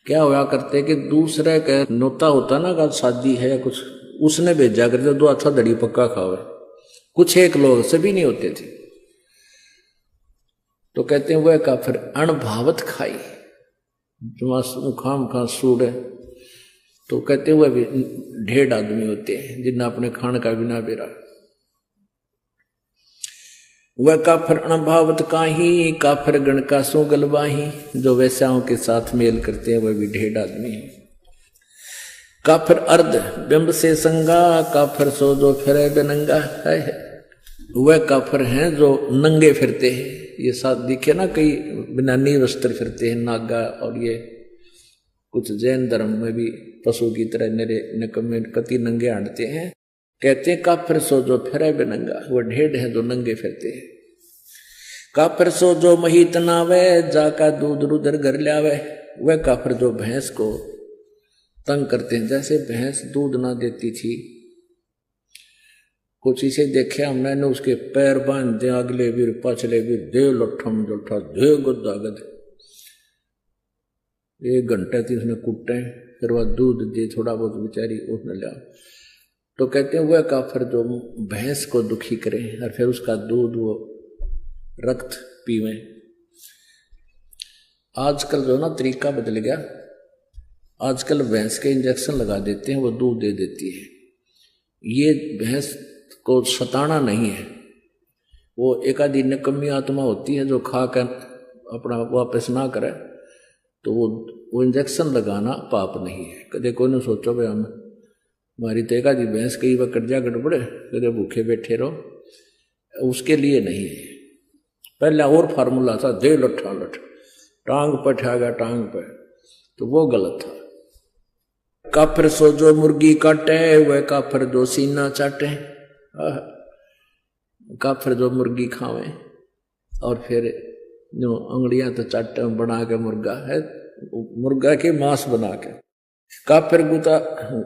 क्या हुआ करते कि दूसरे का नोता होता ना, का शादी है या कुछ, उसने भेजा करते 2 अच्छा दड़ी पक्का खावे। कुछ एक लोग, सभी नहीं होते थे। तो कहते हैं वह काफिर अनभावत खाई, जो खाम खा सूड़े। तो कहते हुए भी ढेर आदमी होते हैं जिन्हें अपने खान का बिना बेरा। वह काफर अणभावत काही, काफर गण का सो गलबाही, जो वैश्याओं के साथ मेल करते हैं वह भी ढेर आदमी है। काफर अर्ध बिंब से संगा, काफर सो जो फिरे बेनंगा है। वह काफर हैं जो नंगे फिरते हैं। ये साथ दिखे ना, कई बिना नी वस्त्र फिरते हैं नागा, और ये कुछ जैन धर्म में भी पशु की तरह निरे निकम्मे कति नंगे हांडते हैं। कहते हैं काफिर सो जो फिरे बेनंगा, वह ढेड है जो नंगे फिरते हैं। काफिर सो जो महीत नावे, जाका दूध रुदर घर ल्यावे। वह काफिर जो भैंस को तंग करते हैं, जैसे भैंस दूध ना देती थी, कुछ इसे देखे हमने ने, उसके पैर बांध दे अगले भी पछले भी, दे लठम जोठा दे गुद्दा गद, 1 घंटे थी उसने कुटे, फिर वह दूध दे थोड़ा बहुत बेचारी उसने लिया। तो कहते हैं वह काफिर जो भैंस को दुखी करे और फिर उसका दूध वो रक्त पीवे। आजकल जो ना तरीका बदल गया, आजकल भैंस के इंजेक्शन लगा देते हैं, वो दूध दे देती है। ये भैंस को सताना नहीं है, वो एक आधी निकम्मी आत्मा होती है जो खा कर अपना वापस ना करे, तो वो इंजेक्शन लगाना पाप नहीं है। कदे कोई ने सोचो भाई हम हमारी तो एक आधी भैंस कई बार कट जा गड़बड़े, कदे भूखे बैठे रहो, उसके लिए नहीं है। पहले और फार्मूला था, दे लठा लठ, टांग पर ठा गया टांग पर, तो वो गलत था। काफिर सो जो मुर्गी काटे, वह काफिर जो सीना चाटे। काफिर जो मुर्गी खावे और फिर जो अंगड़ियां तो चाटे बना के मुर्गा है, मुर्गा के मांस बना के। काफिर गुता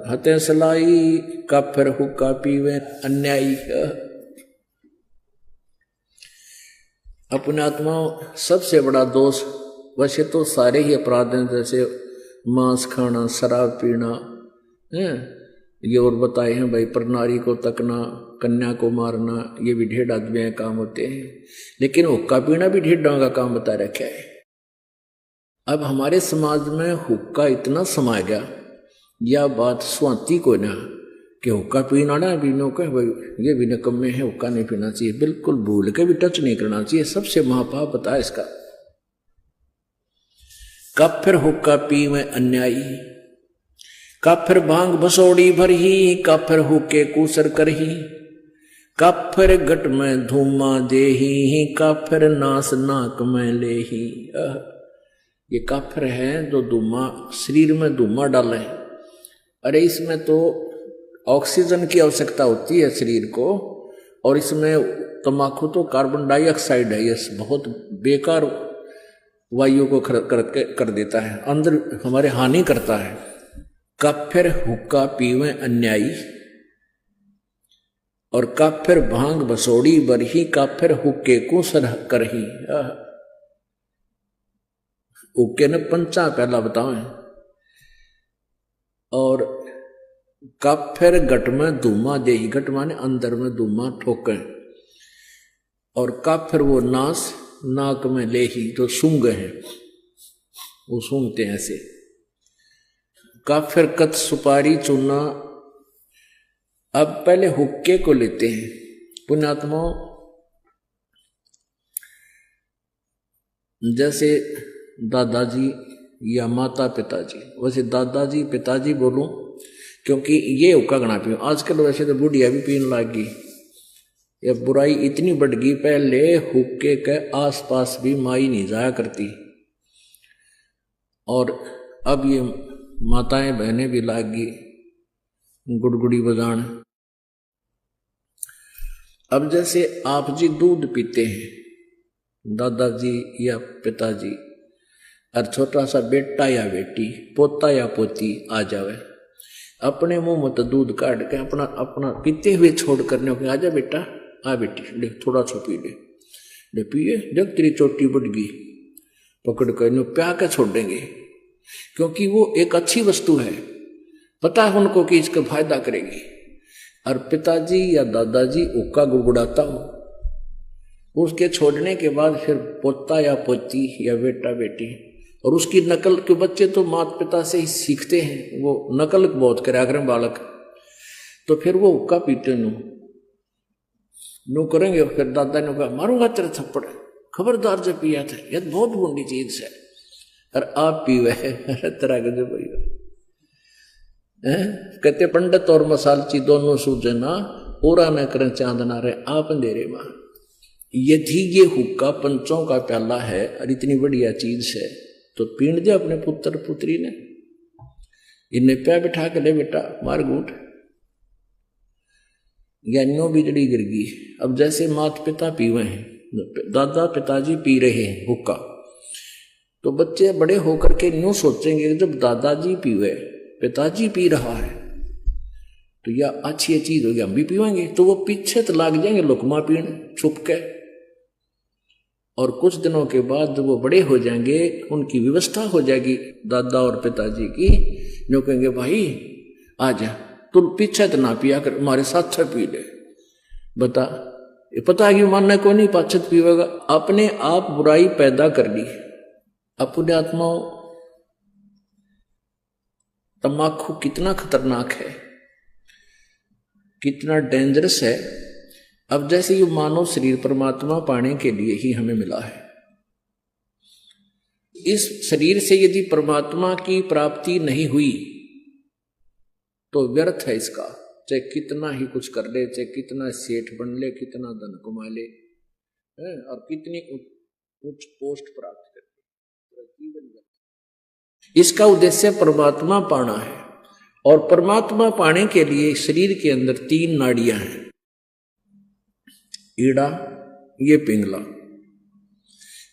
हते सलाई, काफिर हुक्का पीवे अन्यायी। अपने आत्मा सबसे बड़ा दोष, वैसे तो सारे ही अपराध हैं, जैसे मांस खाना, शराब पीना है, ये और बताए हैं भाई, प्रनारी को तकना, कन्या को मारना, ये भी ढेर आदमी के काम होते हैं। लेकिन हुक्का पीना भी ढेर का काम बता रखा है। अब हमारे समाज में हुक्का इतना समा गया, यह बात स्वाति को ना कि हुक्का पीना ना पीनो के भाई ये भी निकम्मे है, हुक्का नहीं पीना चाहिए, बिल्कुल भूल के भी टच नहीं करना चाहिए। सबसे महापाप बता इसका। काफिर हुक्का पी में अन्यायी, काफिर भांग बसोड़ी भरही, काफिर हुक्के कूसर करही, काफिर गट में धूमा देही, काफिर नास नाक में लेही। ये काफिर है जो धूमा शरीर में धूमा डाले। अरे इसमें तो ऑक्सीजन की आवश्यकता होती है शरीर को, और इसमें तंबाकू तो कार्बन डाइऑक्साइड है, ये बहुत बेकार वायु को कर देता है, अंदर हमारे हानि करता है। काफिर हुक्का पीवे अन्यायी, और काफिर भांग बसोड़ी बरही, काफिर हुक्के को सरह करही। हुक्के ने पंचा पहला बताओ। और काफिर गट में धूमा देही, गट माने अंदर में धूमा ठोके, और काफिर वो नास नाक में लेही, तो सूंघ है, वो सूंघते हैं ऐसे। काफिर कत सुपारी चूना। अब पहले हुक्के को लेते हैं पुण्यात्मा, जैसे दादाजी या माता पिताजी, वैसे दादाजी पिताजी बोलूं क्योंकि ये हुक्का गणा पी। आजकल वैसे तो बुढ़िया भी पीने लग गई, ये बुराई इतनी बढ़ गई। पहले हुक्के के आसपास भी माई नहीं जाया करती, और अब ये माताएं बहनें भी लाग गई गुड़गुड़ी बजान। अब जैसे आप जी दूध पीते हैं, दादाजी या पिताजी, और छोटा सा बेटा या बेटी, पोता या पोती आ जावे, अपने मुंह में तो दूध काट के अपना अपना पीते हुए छोड़ करने को, आजा बेटा, आ बेटी, देख थोड़ा सा पी ले पिए, जब तेरी चोटी बढ़ गई, पकड़ कर प्या के छोड़ देंगे, क्योंकि वो एक अच्छी वस्तु है, पता है उनको कि इसका फायदा करेगी। और पिताजी या दादाजी हुक्का गुड़गुड़ाता हो, उसके छोड़ने के बाद फिर पोता या पोती या बेटा बेटी और उसकी नकल के बच्चे तो माता पिता से ही सीखते हैं, वो नकल बहुत करा करें बालक, तो फिर वो हुक्का पीते नो करेंगे। फिर दादा ने कहा मारूंगा तेरे थप्पड़, खबरदार जब पिया था, यह बहुत बुरी चीज है, और आप पीवे तरह के जो कहते पंडित और मसालची दोनों सूझे ना, पूरा न करें चांदना रहे आप अंधेरे मां। यदि ये हुक्का पंचों का प्याला है और इतनी बढ़िया चीज है तो पीण दे अपने पुत्र पुत्री ने, इन्हें प्या बिठा के ले बेटा मार गूट, ज्ञानियों बिजड़ी गिर गई। अब जैसे माता पिता पीवे हैं, दादा पिताजी पी रहे हैं हुक्का, तो बच्चे बड़े होकर के यूं सोचेंगे जब दादाजी पीवे, पिताजी पी रहा है तो यह अच्छी चीज होगी, हम भी पीवेंगे। तो वो पीछे तो लाग जाएंगे लुकमा पीण छुप के, और कुछ दिनों के बाद जब वो बड़े हो जाएंगे उनकी व्यवस्था हो जाएगी दादा और पिताजी की, जो कहेंगे भाई आजा तू पीछे तो ना पिया कर, हमारे साथ पी ले। बता ये पता है कि मानना को नहीं पाछत पीवेगा, अपने आप बुराई पैदा कर ली अपने आत्मा। तम्बाकू कितना खतरनाक है, कितना डेंजरस है। अब जैसे ये मानव शरीर परमात्मा पाने के लिए ही हमें मिला है, इस शरीर से यदि परमात्मा की प्राप्ति नहीं हुई तो व्यर्थ है इसका, चाहे कितना ही कुछ कर ले, चाहे कितना सेठ बन ले, कितना धन कमा ले और कितनी उच्च पोस्ट प्राप्त कर ले, इसका उद्देश्य परमात्मा पाना है। और परमात्मा पाने के लिए शरीर के अंदर 3 नाड़ियां हैं, ईड़ा, ये पिंगला,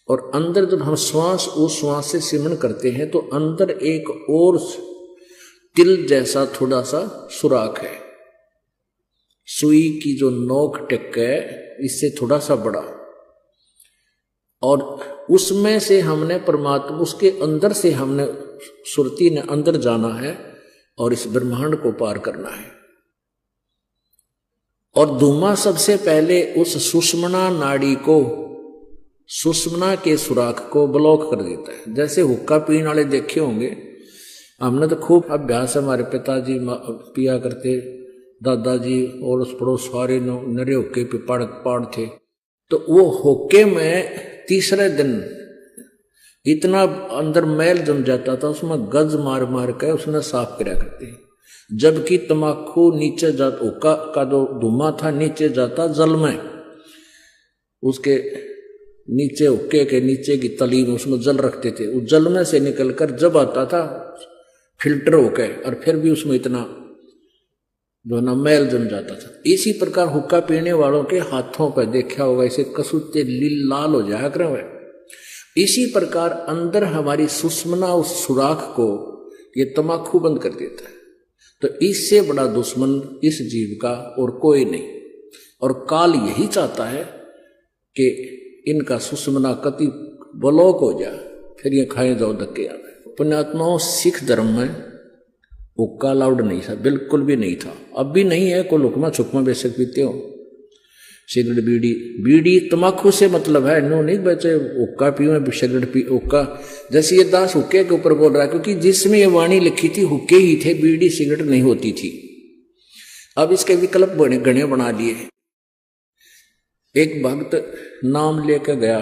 और अंदर जब हम श्वास उस श्वास से सिमरण करते हैं तो अंदर एक और तिल जैसा थोड़ा सा सुराख है, सुई की जो नोक टिक है इससे थोड़ा सा बड़ा, और उसमें से हमने परमात्मा, उसके अंदर से हमने सुरती ने अंदर जाना है और इस ब्रह्मांड को पार करना है। और धुआं सबसे पहले उस सुषमना नाड़ी को, सुषमना के सुराख को ब्लॉक कर देता है। जैसे हुक्का पीने वाले देखे होंगे, हमने तो खूब अभ्यास, हमारे पिताजी पिया करते, दादाजी और उस पड़ोस सारे नरे हुक्के पे पाड़ थे, तो वो हुक्के में तीसरे दिन इतना अंदर मैल जम जाता था, उसमें गज मार मार के उसने साफ कराया करते हैं। जबकि तम्बाकू नीचे जाता, हुक्का का जो धुआं था नीचे जाता जल में, उसके नीचे हुक्के के नीचे की तली में उसमें जल रखते थे, उस जल में से निकलकर जब आता था फिल्टर होके, और फिर भी उसमें इतना जो ना मैल जम जाता था। इसी प्रकार हुक्का पीने वालों के हाथों पर देखा होगा, इसे कसूते लाल हो जाया करें। इसी प्रकार अंदर हमारी सुषमना उस सुराख को ये तम्बाकू बंद कर देता है। तो इससे बड़ा दुश्मन इस जीव का और कोई नहीं, और काल यही चाहता है कि इनका सुषमना कति ब्लॉक हो जाए, फिर ये खाए जाओ धक्के आ गए। पुण्यात्माओं, सिख धर्म में हुक्का अलाउड नहीं था, बिल्कुल भी नहीं था, अब भी नहीं है। कोई लुकमा छुकमा बेशक पीते हो, सिगरेट बीड़ी तम्बाकू से मतलब है, नो नहीं बचे हुक्का पीओ सिगरेट पी हुक्का। जैसे ये दास हुक्के के ऊपर बोल रहा है, क्योंकि जिसमें ये वाणी लिखी थी हुक्के ही थे, बीड़ी सिगरेट नहीं होती थी। अब इसके विकल्प गणे बना लिए। एक भक्त नाम लेकर गया,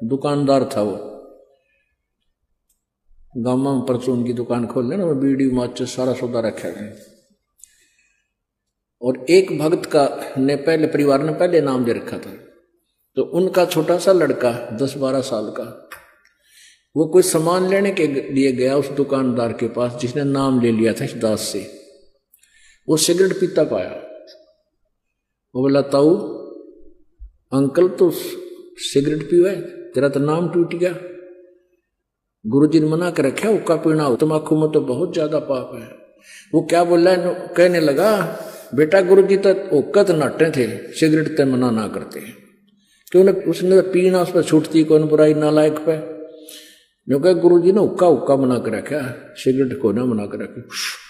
दुकानदार था वो, गाँव में परचून की दुकान खोल लेना, बीड़ी माचिस सारा सौदा रखा है। और एक भक्त का ने पहले परिवार ने पहले नाम दे रखा था, तो उनका छोटा सा लड़का 10-12 साल का, वो कोई सामान लेने के लिए गया उस दुकानदार के पास जिसने नाम ले लिया था इस दास से। वो सिगरेट पीता पाया, वो बोला ताऊ अंकल तो सिगरेट पीवा, तेरा तो नाम टूट गया, गुरुजी ने मना कर रखा हुक्का पीना, तम्बाकू में तो बहुत ज्यादा पाप है। वो क्या बोला, कहने लगा बेटा गुरुजी तो हुक्का तो नाटे थे, सिगरेट तो मना ना करते, क्यों उसने पीना उस पर छूटती कौन बुराई नालायक पे। जो कह गुरुजी ने हुक्का मना कर रखा, सिगरेट को ना मना कर रखी,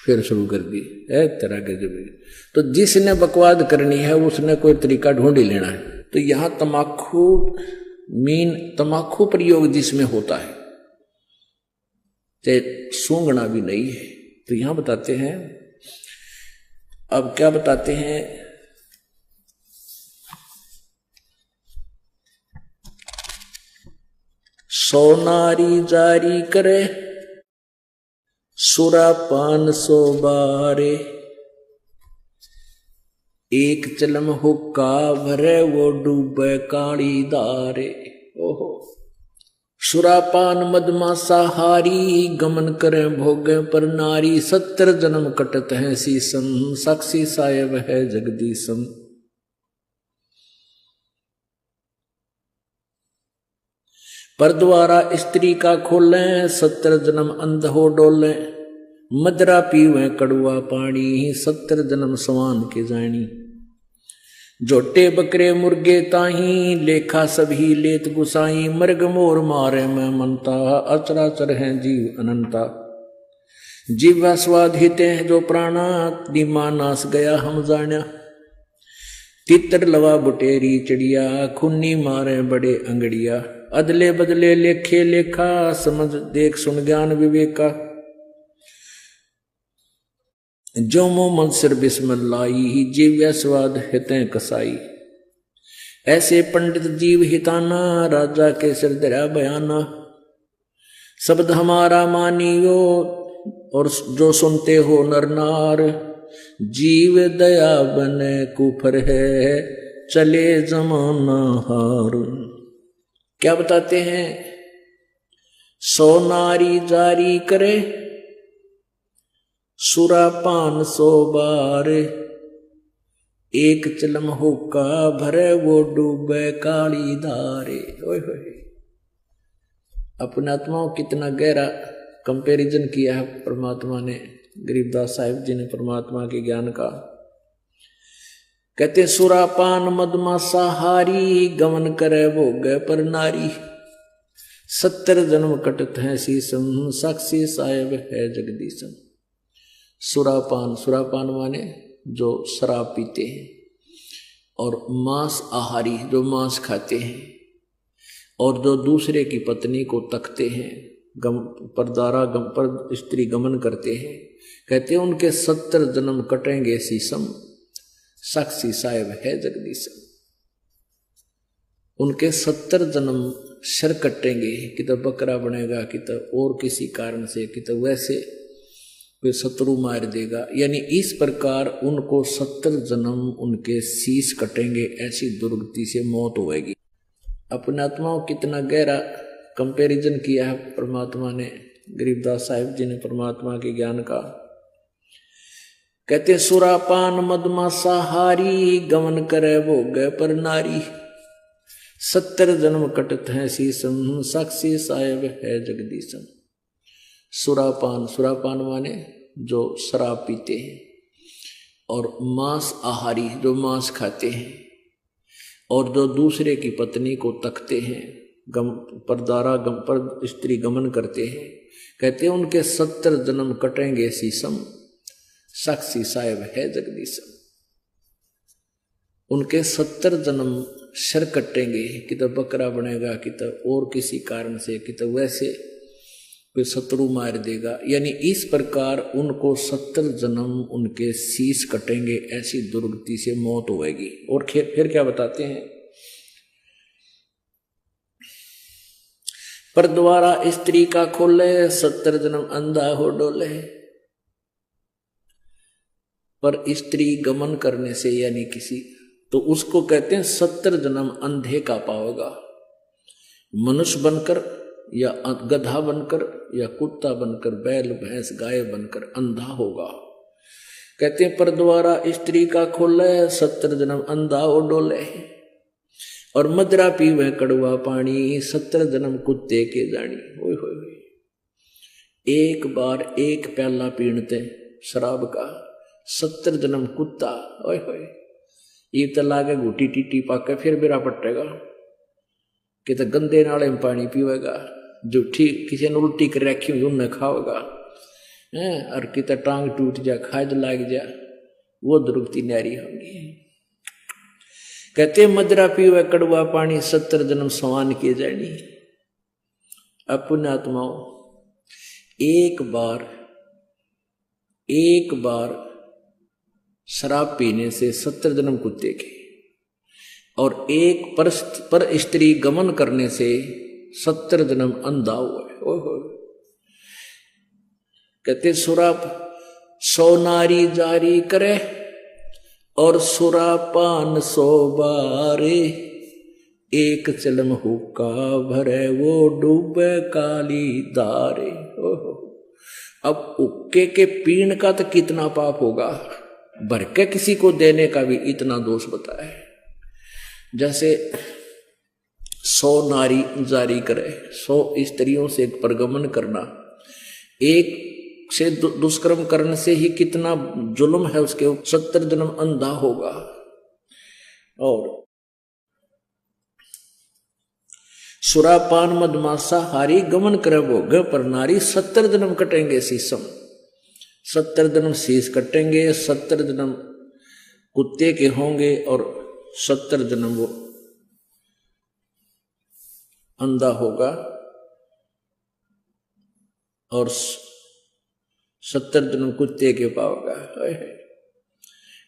फिर शुरू कर दी है तरह के जब। तो जिसने बकवाद करनी है उसने कोई तरीका ढूंढ ही लेना है। तो यहाँ तम्बाकू प्रयोग जिसमें होता है, चाहे सूंघना भी नहीं है। तो यहां बताते हैं, अब क्या बताते हैं, सौ नारी जारी करे सुरापान 100 बारे, एक चलम हुक्का भरे वो डूबे काली दारे। ओहो, सुरापान मदमासाहारी गमन करे भोगे पर नारी, 70 जन्म कटत है सीसम, साक्षी सायब है जगदीशम। पर द्वारा स्त्री का खोले 70 जन्म अंध हो डोले, मदरा पीवे कड़ुआ पानी 70 जन्म सवान के जानी। जोटे बकरे मुर्गे ताही लेखा सभी लेत गुसाई, मर्ग मोर मारे में मनता अचराचर है जीव अनंता। जीवा स्वाद हिते हैं जो प्राणा, दीमा नाश गया हम जाना। तितर लवा बुटेरी चिड़िया, खुन्नी मारे बड़े अंगड़िया। अदले बदले लेखे लेखा, समझ देख सुन ज्ञान विवेका। जो मोहम्मद सिर बिस्मिल्लाही, जीव्या स्वाद हितें कसाई। ऐसे पंडित जीव हिताना, राजा के सिर दरा बयाना। शब्द हमारा मानियो और जो सुनते हो नर नार, जीव दया बने कुफर है चले जमाना हार। क्या बताते हैं, 100 नारी जारी करे सुरापान 100 बारे, एक चलम हुक्का भरे वो डूबे काली धारे। ओए होए, अपने आत्माओं कितना गहरा कंपैरिजन किया है परमात्मा ने, गरीबदास साहिब जी ने परमात्मा के ज्ञान का। कहते सुरापान मदमासाहारी गमन करे भोगे पर नारी, 70 जन्म कटत है सीसम, साक्षी साहेब है जगदीशम। सुरापान, सुरापान माने जो शराब पीते हैं, और मांस आहारी जो मांस खाते हैं, और जो दूसरे की पत्नी को तकते हैं, पर स्त्री गमन करते हैं, कहते हैं उनके 70 जन्म कटेंगे सीसम, साक्षी साहेब है जगदीशम। उनके 70 जन्म शर कटेंगे, कि तो बकरा बनेगा, कि तो और किसी कारण से, कि तो वैसे कोई शत्रु मार देगा। यानी इस प्रकार उनको 70 जन्म उनके शीश कटेंगे, ऐसी दुर्गति से मौत होएगी। अपने आत्माओं कितना गहरा कंपैरिजन किया है परमात्मा ने, गरीबदास साहिब जी ने परमात्मा के ज्ञान का। कहते सुरापान मदमासाहारी गमन करे भोगे पर नारी, 70 जन्म कटत है सीसम, साक्षी साहेब है जगदीशम। सुरापान, सुरापान माने जो शराब पीते हैं, और मांस आहारी जो मांस खाते हैं, और जो दूसरे की पत्नी को तकते हैं, पर स्त्री गमन करते हैं, कहते हैं उनके 70 जन्म कटेंगे सीसम, साक्षी साहेब है जगदीशम। उनके 70 जन्म शर कटेंगे, कि तो बकरा बनेगा, कि तो और किसी कारण से, कि तो वैसे कोई शत्रु मार देगा। यानी इस प्रकार उनको 70 जन्म उनके शीश कटेंगे, ऐसी दुर्गति से मौत होएगी। और फिर क्या बताते हैं, पर द्वारा स्त्री का खोले 70 जन्म अंधा हो डोले। पर स्त्री गमन करने से यानी किसी, तो उसको कहते हैं 70 जन्म अंधे का पाओगा। मनुष्य बनकर या गधा बनकर या कुत्ता बनकर, बैल भैंस गाय बनकर अंधा होगा। कहते हैं पर द्वारा स्त्री का खोले 70 जन्म अंधा हो डोले, और मदरा पीवे कड़वा पानी 70 जन्म कुत्ते के जानी। ओए होए, एक बार एक प्याला पीणते शराब का 70 जन्म कुत्ता। ओए होए, ये तो लागे घूटी टीटी पाके फिर बेरा पटेगा, कि तो गंदे नाले में पानी पीवेगा, जो ठीक किसी ने उल्टी कर रखी हुई उन्हें खाओगा, और कितना टांग टूट जा, खाद लाग जा, वो दुर्गति न्यारी होगी। कहते मदरा पीवे कड़वा पानी 70 जन्म सवान किए जानी। अपने आत्माओं एक बार शराब पीने से 70 जन्म कुत्ते के, और एक पर स्त्री गमन करने से 70 जन्म अंधा हुआ है। ओहो, कहते सुराप 100 नारी जारी करे और सुरापान 100 बारे, एक चलम हुक्का भरे वो डूबे काली धारे। ओहो, अब हुक्के के पीण का तो कितना पाप होगा, भर के किसी को देने का भी इतना दोष बताया है। जैसे 100 नारी जारी करे, 100 स्त्रियों से परगमन करना, एक से दुष्कर्म करने से ही कितना जुल्म है उसके, 70 जन्म अंधा होगा। और सुरापान मदमासा हारी गमन करे भोग पर नारी, 70 जन्म कटेंगे शीशम, 70 जन्म शीश कटेंगे, 70 जन्म कुत्ते के होंगे और 70 जन्म वो अंधा होगा और 70 जन्म कुत्ते के पाओगा।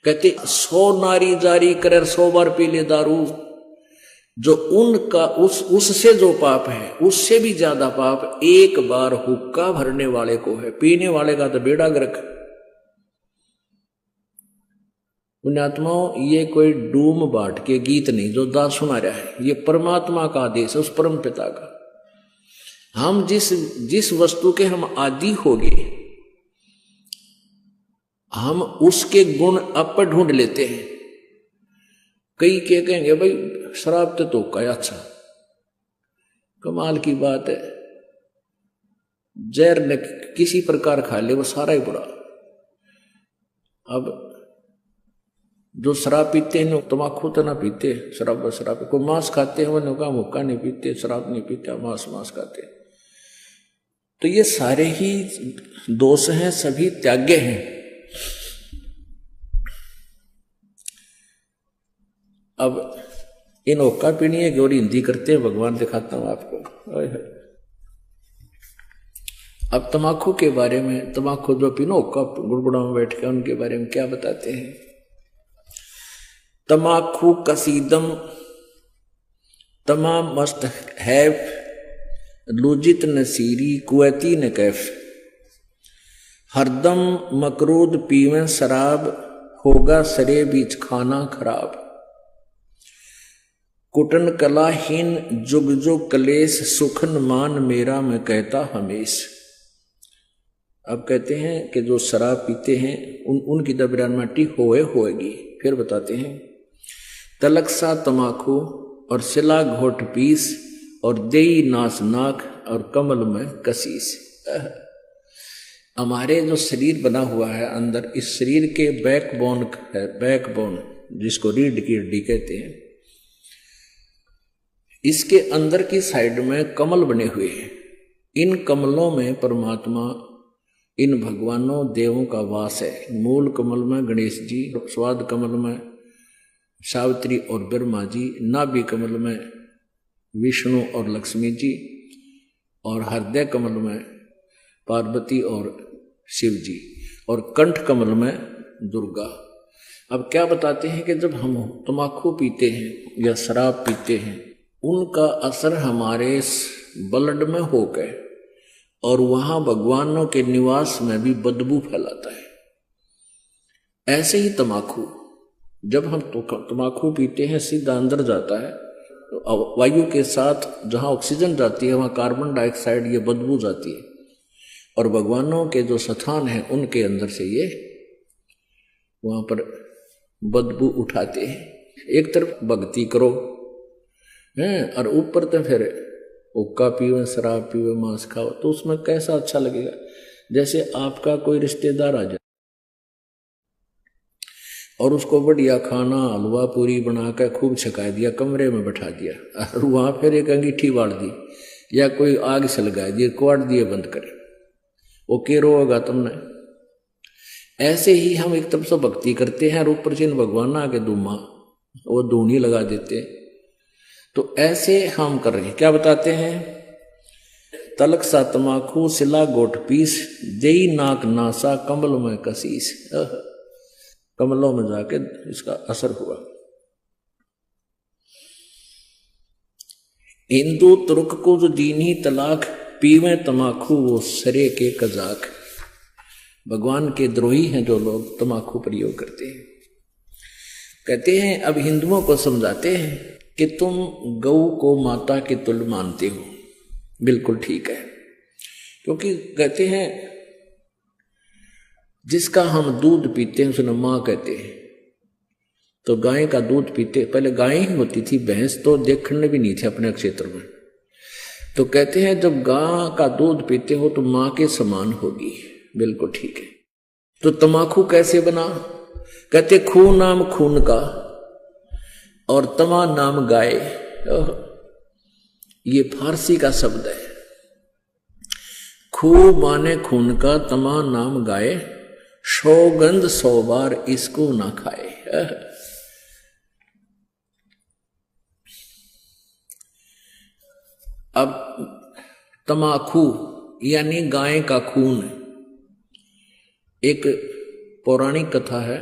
कहते 100 नारी जारी करे 100 बार पी ले दारू, जो उनका उससे जो पाप है उससे भी ज्यादा पाप एक बार हुक्का भरने वाले को है। पीने वाले का तो बेड़ा गर्क। पुण्यात्माओं, ये कोई डूम बाट के गीत नहीं जो दास सुना रहा है, ये परमात्मा का आदेश है, उस परम पिता का। हम जिस वस्तु के हम आदि हो गए, हम उसके गुण अप ढूंढ लेते हैं। कई के कहेंगे भाई शराब तो का अच्छा, कमाल की बात है, जहर ने किसी प्रकार खा ले वो सारा ही बुरा। अब जो शराब पीते हैं तम्बाकू तो ना पीते, शराब को मांस खाते हैं, वो का मुक्का नहीं पीते, शराब नहीं पीता, मांस खाते। तो ये सारे ही दोष हैं, सभी त्याग्य हैं। अब इन हुक्का पीनी है और हिंदी करते हैं, भगवान दिखाता हूं आपको। अब तम्बाकू के बारे में, तम्बाकू जो पीनो हुक्का गुड़गुड़ा में बैठ के, उनके बारे में क्या बताते हैं। तम्बाकू कसीदम तमाम मस्त हैफ, लुजित नसीरी कुवैती न कैफ, हरदम मकरूद पीवें शराब, होगा सरे बीच खाना खराब, कुटन कलाहीन जुग जुग कलेश, सुखन मान मेरा मैं कहता हमेश। अब कहते हैं कि जो शराब पीते हैं उनकी दबरानमाटी होएगी। फिर बताते हैं तलक सा तमाकू और सिला घोट पीस, और देई नास नाक और कमल में कसीस। हमारे जो शरीर बना हुआ है अंदर, इस शरीर के बैकबोन है, बैकबोन जिसको रीढ़ की हड्डी कहते हैं, इसके अंदर की साइड में कमल बने हुए हैं। इन कमलों में परमात्मा, इन भगवानों देवों का वास है। मूल कमल में गणेश जी, स्वाद कमल में सावित्री और ब्रह्मा जी, नाभि कमल में विष्णु और लक्ष्मी जी, और हृदय कमल में पार्वती और शिव जी, और कंठ कमल में दुर्गा। अब क्या बताते हैं कि जब हम तम्बाकू पीते हैं या शराब पीते हैं, उनका असर हमारे ब्लड में हो गए और वहां भगवानों के निवास में भी बदबू फैलाता है। ऐसे ही तम्बाकू, जब हम तम्बाकू पीते हैं सीधा अंदर जाता है, तो वायु के साथ जहां ऑक्सीजन जाती है वहां कार्बन डाइऑक्साइड ये बदबू जाती है, और भगवानों के जो स्थान हैं उनके अंदर से ये वहां पर बदबू उठाते हैं। एक तरफ भक्ति करो हैं, और ऊपर तो फिर हुक्का पीवे, शराब पीवे, मांस खाओ, तो उसमें कैसा अच्छा लगेगा। जैसे आपका कोई रिश्तेदार आ जाए और उसको बढ़िया खाना हलवा पूरी बनाकर खूब छका दिया, कमरे में बैठा दिया, और वहां फिर एक अंगीठी बांट दी या कोई आग सलगा दी, क्वाट दिए बंद कर, वो के रोगा तुमने। ऐसे ही हम एक तरफ से भक्ति करते हैं और ऊपर से भगवान आके धूमा वो धूनी लगा देते। तो ऐसे हम कर रहे हैं। क्या बताते हैं, तलक सा तमाकू सिला गोट पीस, देई नाक नासा कमल में कसीस। कमलों में जाके इसका असर हुआ। हिंदू तुर्क को जो दीनी तलाक, पीवे तमाकू वो सरे के कजाक। भगवान के द्रोही हैं जो लोग तमाकू प्रयोग करते हैं। कहते हैं अब हिंदुओं को समझाते हैं कि तुम गौ को माता के तुल्य मानते हो, बिल्कुल ठीक है, क्योंकि कहते हैं जिसका हम दूध पीते हैं उसने माँ कहते हैं। तो गाय का दूध पीते, पहले गाय ही होती थी, भैंस तो देखने भी नहीं थी अपने क्षेत्र में। तो कहते हैं जब गाय का दूध पीते हो तो माँ के समान होगी, बिल्कुल ठीक है। तो तमाकू कैसे बना? कहते खून नाम खून का और तमा नाम गाय। ये फारसी का शब्द है। खू माने खून का, तमा नाम गाय, सौगंध 100 बार इसको ना खाए। अब तमाकू यानी गाय का खून। एक पौराणिक कथा है,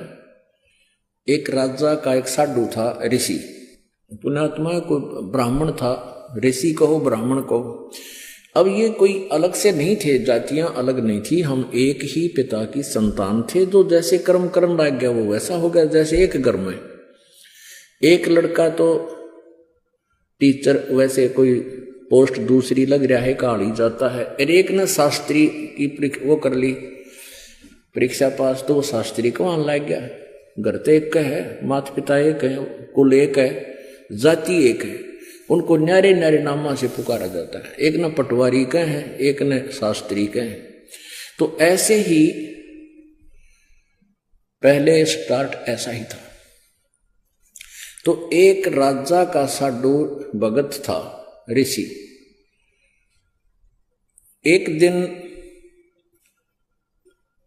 एक राजा का एक साधु था, ऋषि, पुण्यात्मा, कोई ब्राह्मण था, ऋषि कहो ब्राह्मण कहो। अब ये कोई अलग से नहीं थे, जातियां अलग नहीं थी, हम एक ही पिता की संतान थे। जो जैसे कर्म लग गया वो वैसा हो गया। जैसे एक घर में एक लड़का तो टीचर, वैसे कोई पोस्ट दूसरी लग रहा है, काढ़ी जाता है। और एक ने शास्त्री की वो कर ली, परीक्षा पास, तो वो शास्त्री को वहां लग गया। घर तो एक का है, माता पिता एक है, कुल एक है, जाति एक है, उनको न्यारे न्यारे नामा से पुकारा जाता है। एक न पटवारी का है, एक न शास्त्री का है। तो ऐसे ही पहले स्टार्ट ऐसा ही था। तो एक राजा का साधु भगत था, ऋषि। एक दिन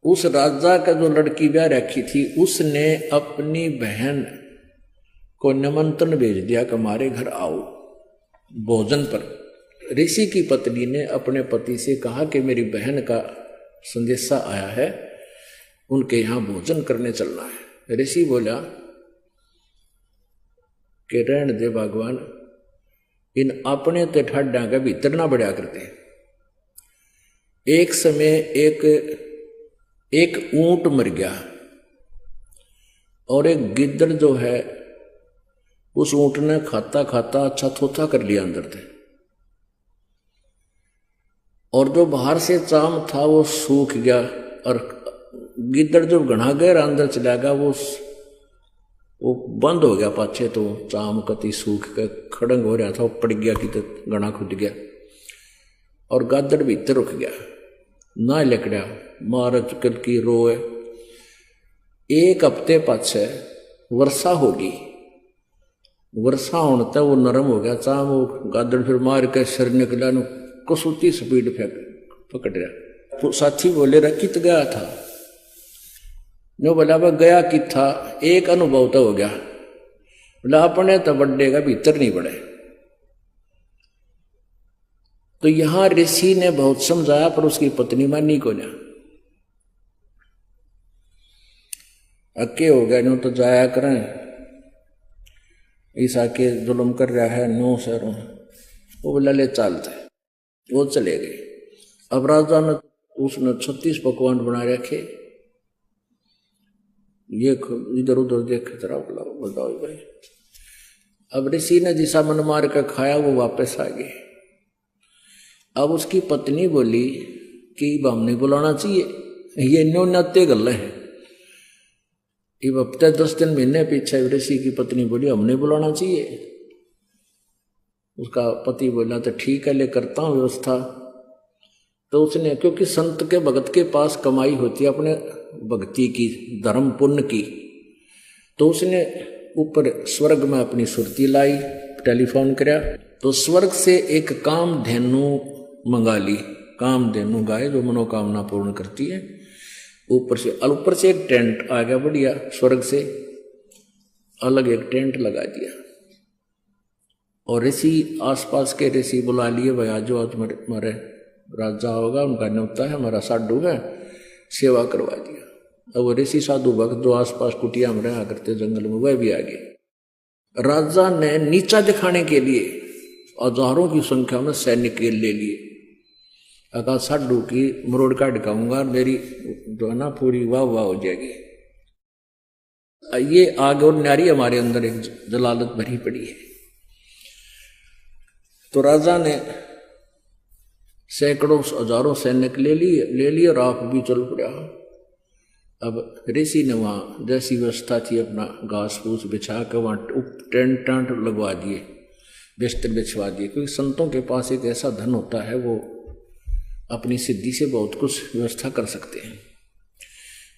उस राजा का जो लड़की ब्याह रखी थी, उसने अपनी बहन को निमंत्रण भेज दिया कि हमारे घर आओ भोजन पर। ऋषि की पत्नी ने अपने पति से कहा कि मेरी बहन का संदेशा आया है, उनके यहां भोजन करने चलना है। ऋषि बोला कि रहने दे भगवान, इन अपने तो ठाड्डा के भीतर ना बढ़िया करते। एक समय एक ऊंट मर गया और एक गिद्दड़ जो है उस ऊंट ने खाता खाता अच्छा थोथा कर लिया अंदर से, और जो बाहर से चाम था वो सूख गया। और गिद्दड़ जो घना गहरा अंदर चला गया वो बंद हो गया पाछे, तो चाम कति सूख के खड़ंग हो रहा था, वो पड़ गया कि तो घना खुद गया और गादड़ भीतर रुक गया, ना लकड़ा मार चुकल की रोए। एक हफ्ते पाछे वर्षा होगी, वर्षा होने तक वो नरम हो गया चाम, वो गादड़ फिर मार के सिर निकला, कसूती स्पीड फेंक पकड़ रहा। तो साथी बोले रहा कित गया था? नो बोला वह गया कि था, एक अनुभव तो हो गया। बोला अपने तो बड्डे का भीतर नहीं बढ़े। तो यहां ऋषि ने बहुत समझाया पर उसकी पत्नी मानी को ना, अक्के हो गया, नो तो जाया करें, ईसा के जुल्म कर रहा है नो सर। वो बोला ले चलते, वो चले गए। अब राजा ने उसने 36 पकवान बना रखे, ये इधर उधर देख तरह बताओ भाई। अब ऋषि ने जिसा मन मार कर खाया वो वापस आ गए। अब उसकी पत्नी बोली कि हम नहीं बुलाना चाहिए, ये नो नाते गल है। अब हफ्ते 10 दिन महीने पीछे ऋषि की पत्नी बोली हम नहीं बुलाना चाहिए। उसका पति बोला तो ठीक है, ले करता हूं व्यवस्था। तो उसने, क्योंकि संत के भगत के पास कमाई होती है अपने भक्ति की, धर्म पुण्य की, तो उसने ऊपर स्वर्ग में अपनी सुरती लाई, टेलीफोन कराया, तो स्वर्ग से एक कामधेनु मंगा ली। कामधेनु गाय जो मनोकामना पूर्ण करती है। ऊपर से एक टेंट आ गया बढ़िया, स्वर्ग से अलग एक टेंट लगा दिया। और ऋषि आसपास के ऋषि बुला लिए, भाई आज आज मारे राजा होगा, उनका न्योता है, हमारा साधु है, सेवा करवा दिया। अब वो ऋषि साधु भक्त जो आसपास कुटिया में रहा करते जंगल में, वह भी आ गए। राजा ने नीचा दिखाने के लिए हजारों की संख्या में सैनिक ले लिए। अगर साधु की मरोड़ का दिखाऊंगा, मेरी जो है ना पूरी वाह वाह हो जाएगी। ये आग और नारी हमारे अंदर एक जलालत भरी पड़ी है। तो राजा ने सैकड़ों हजारों सैनिक ले लिए और आप भी चल पड़ा। अब ऋषि ने वहां जैसी व्यवस्था थी अपना घास फूस बिछा कर वहां टेंट टांट लगवा दिए, बिस्तर बिछवा दिए, क्योंकि संतों के पास एक ऐसा धन होता है, वो अपनी सिद्धि से बहुत कुछ व्यवस्था कर सकते हैं।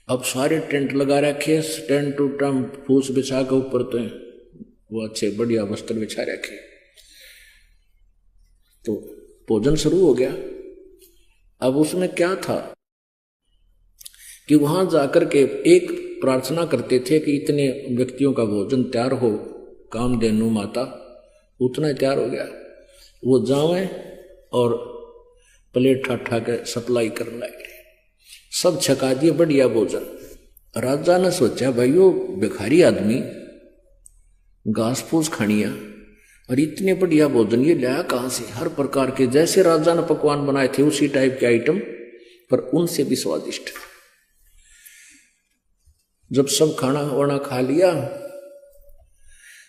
अब सारे टेंट लगा रखे, टेंट टूटम फूस बिछा के ऊपर तो वो अच्छे बढ़िया वस्त्र बिछा रखे। तो भोजन शुरू हो गया। अब उसमें क्या था कि वहां जाकर के एक प्रार्थना करते थे कि इतने व्यक्तियों का भोजन तैयार हो, कामधेनु माता उतना तैयार हो गया। वो जावे और प्लेट ठाठा के सप्लाई करने लगे, सब छका दिए बढ़िया भोजन। राजा ने सोचा भाई वो भिखारी आदमी घास फूस खानिया और इतने बढ़िया भोजन ये लाया कहां से? हर प्रकार के जैसे राजा ने पकवान बनाए थे उसी टाइप के आइटम, पर उनसे भी स्वादिष्ट। जब सब खाना वाना खा लिया,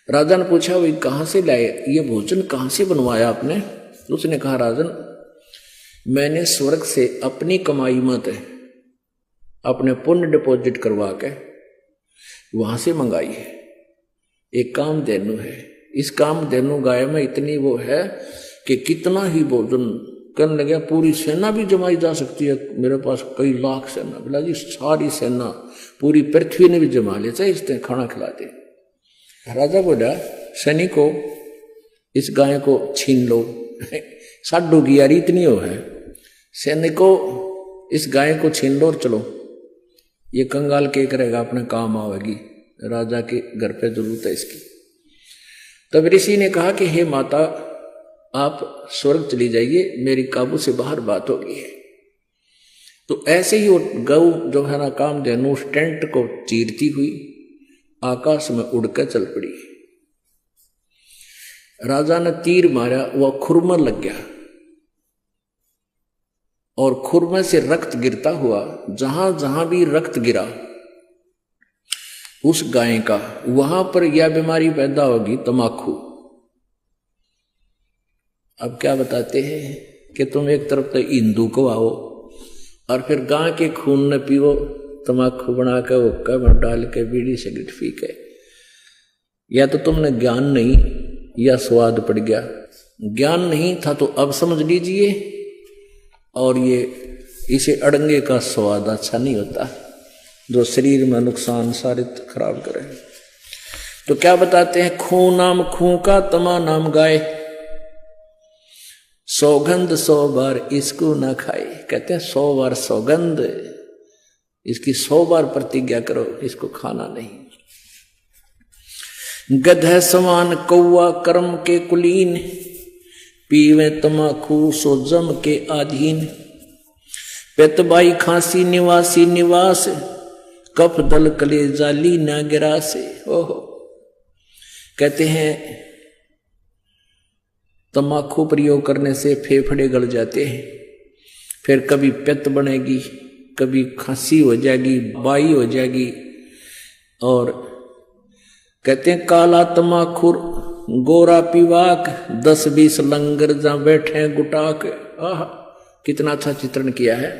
राजा ने पूछा भाई कहां से लाए ये भोजन, कहां से बनवाया आपने? उसने कहा राजन, मैंने स्वर्ग से अपनी कमाई मत अपने पुण्य डिपॉजिट करवा के वहां से मंगाई है। एक कामधेनु है, इस कामधेनु गाय में इतनी वो है कि कितना ही भोजन करने लगे, पूरी सेना भी जमाई जा सकती है। मेरे पास कई लाख सेना, बोला जी सारी सेना पूरी पृथ्वी ने भी जमा ले, चाहे इसने खाना खिला दे। राजा बोला सैनिकों इस गाय को छीन लो। साधु की यारी इतनी हो है, सैनिकों इस गाय को छीन लो और चलो, ये कंगाल के करेगा अपने काम आवेगी, राजा के घर पे जरूरत है इसकी। तब ऋषि ने कहा कि हे माता आप स्वर्ग चली जाइए, मेरी काबू से बाहर बात हो गई है। तो ऐसे ही वो गौ जो है ना कामधेनु उस टेंट को चीरती हुई आकाश में उड़कर चल पड़ी। राजा ने तीर मारा, वह खुरमा लग गया और खुरमे से रक्त गिरता हुआ, जहां जहां भी रक्त गिरा उस गाय का, वहां पर यह बीमारी पैदा होगी तमाकू। अब क्या बताते हैं कि तुम एक तरफ तो हिंदू को आओ और फिर गाय के खून न पियो, तमाकू बना के हुक्का में डाल के बीड़ी सिगरेट पी के। या तो तुमने ज्ञान नहीं या स्वाद पड़ गया। ज्ञान नहीं था तो अब समझ लीजिए, और ये इसे अड़ंगे का स्वाद अच्छा नहीं होता जो शरीर में नुकसान सारे खराब करे। तो क्या बताते हैं, खूं नाम खूं का तमा नाम गाय, सौगंध 100 बार इसको ना खाए। कहते हैं 100 बार सौगंध, इसकी 100 बार प्रतिज्ञा करो, इसको खाना नहीं। गधे समान कौआ कर्म के कुलीन, पीवे तमाकू सो जम के आधीन। पेतबाई खांसी निवासी निवास, कफ दल कले जाली ना गिरा से। ओहो, कहते हैं तमाकू प्रयोग करने से फेफड़े गल जाते हैं, फिर कभी पित्त बनेगी, कभी खांसी हो जाएगी, बाई हो जाएगी। और कहते हैं काला तमाखुर गोरा पीवाक, 10-20 लंगर जहां बैठे गुटाक। आह, कितना अच्छा चित्रण किया है।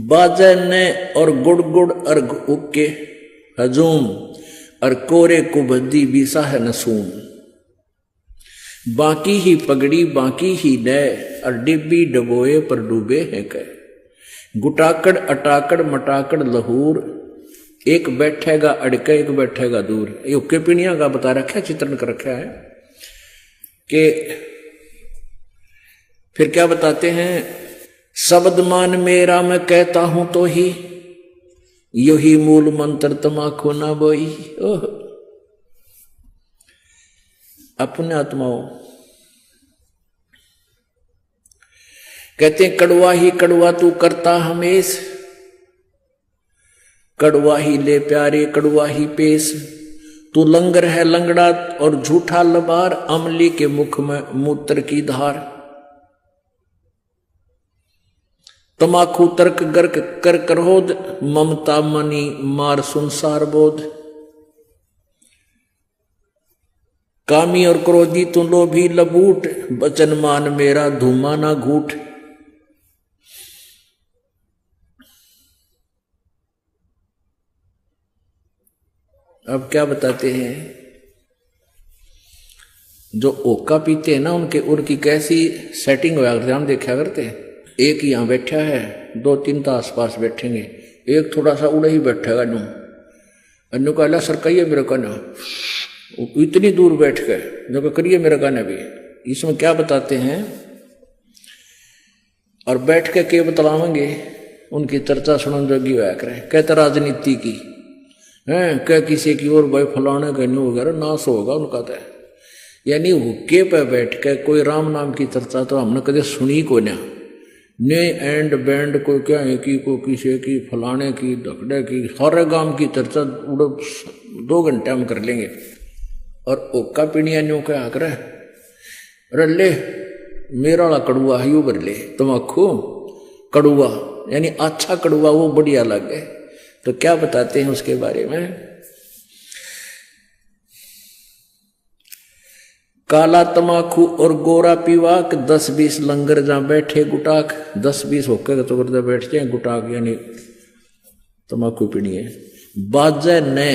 बाजे ने और गुड़ गुड़ अर्घ उके हजूम, और कोरे कुबद्दी बीसा है नसूम। बाकी ही पगड़ी बाकी ही नय, और डिब्बी डबोए पर डूबे हैं कह। गुटाकड़ अटाकड़ मटाकड़ लहूर, एक बैठेगा अड़के एक बैठेगा दूर। ये उक्के पीणिया का बता रखा है, चित्रण कर रखा है। कि फिर क्या बताते हैं, शब्द मान मेरा मैं कहता हूं तो ही, यही मूल मंत्र तमाकू ना बोई। ओह, अपने आत्माओं कहते हैं कड़वा ही कड़वा तू करता हमेश, कड़वा ही ले प्यारे कड़वा ही पेश। तू लंगर है लंगड़ा और झूठा लबार, अमली के मुख में मूत्र की धार। तमाकू तर्क गर्क कर क्रोध, ममता मनी मार संसार बोध। कामी और क्रोधी तू लोभी लबूट, बचन मान मेरा धूमा ना घूट। अब क्या बताते हैं, जो ओका पीते हैं ना उनकी कैसी सेटिंग होया करते हम देखा करते हैं। एक यहां बैठा है, दो तीन तो आसपास बैठेंगे, एक थोड़ा सा उड़े ही बैठेगा अन्नू कहला सर कहिए मेरे का ना, इतनी दूर बैठ गए जो करिए मेरे का ना भी। इसमें क्या बताते हैं, और बैठ के बतलावेंगे उनकी चर्चा सुनन जोगी होया करें। कहते राजनीति की है, क्या किसी की और भाई फलाने का नहीं वगैरह नाश होगा उनका तो, यानी हुक्के पे बैठ के कोई राम नाम की चर्चा तो हमने कभी सुनी को ना। ने एंड बैंड को क्या है कि को किसी की फलाने की धकड़े की सारे गांव की चर्चा 2 घंटे हम कर लेंगे। और ओका पीड़िया न्यू क्या करे, अरे ले मेरा वाला कड़ुआ है यू भर ले, तमाकू कड़ुआ यानी अच्छा कड़ुआ वो बढ़िया लगे। तो क्या बताते हैं उसके बारे में, काला तमाकू और गोरा पीवाक, 10-20 लंगर जहां बैठे गुटाक। 10-20 होकर तो करते बैठ जाए गुटाक यानी तमाकू पीनी है। बाजे ने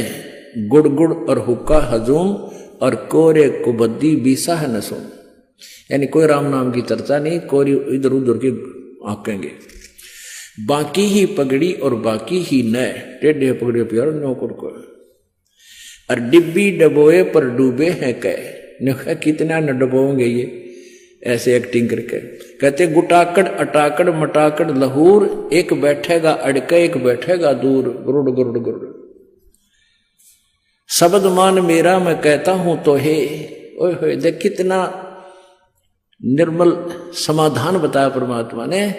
गुड़ गुड़ और हुक्का हजूम, और कोरे कुबद्दी बीसा है नसूम, यानी कोई राम नाम की चर्चा नहीं, कोई इधर उधर की आकेंगे। बाकी ही पगड़ी और बाकी ही नए, टेढ़े पगड़े प्यार नौकर को। और डिब्बी डबोए पर डूबे हैं कह, कितना न डबोंगे ये ऐसे एक्टिंग करके। कहते गुटाकड़ अटाकड़ मटाकड़ लहूर, एक बैठेगा अड़के एक बैठेगा दूर, गुरुड़ गुरुड़ गुरुड़। शब्द मान मेरा मैं कहता हूं तो हे, ओए होए देख कितना निर्मल समाधान बताया परमात्मा ने।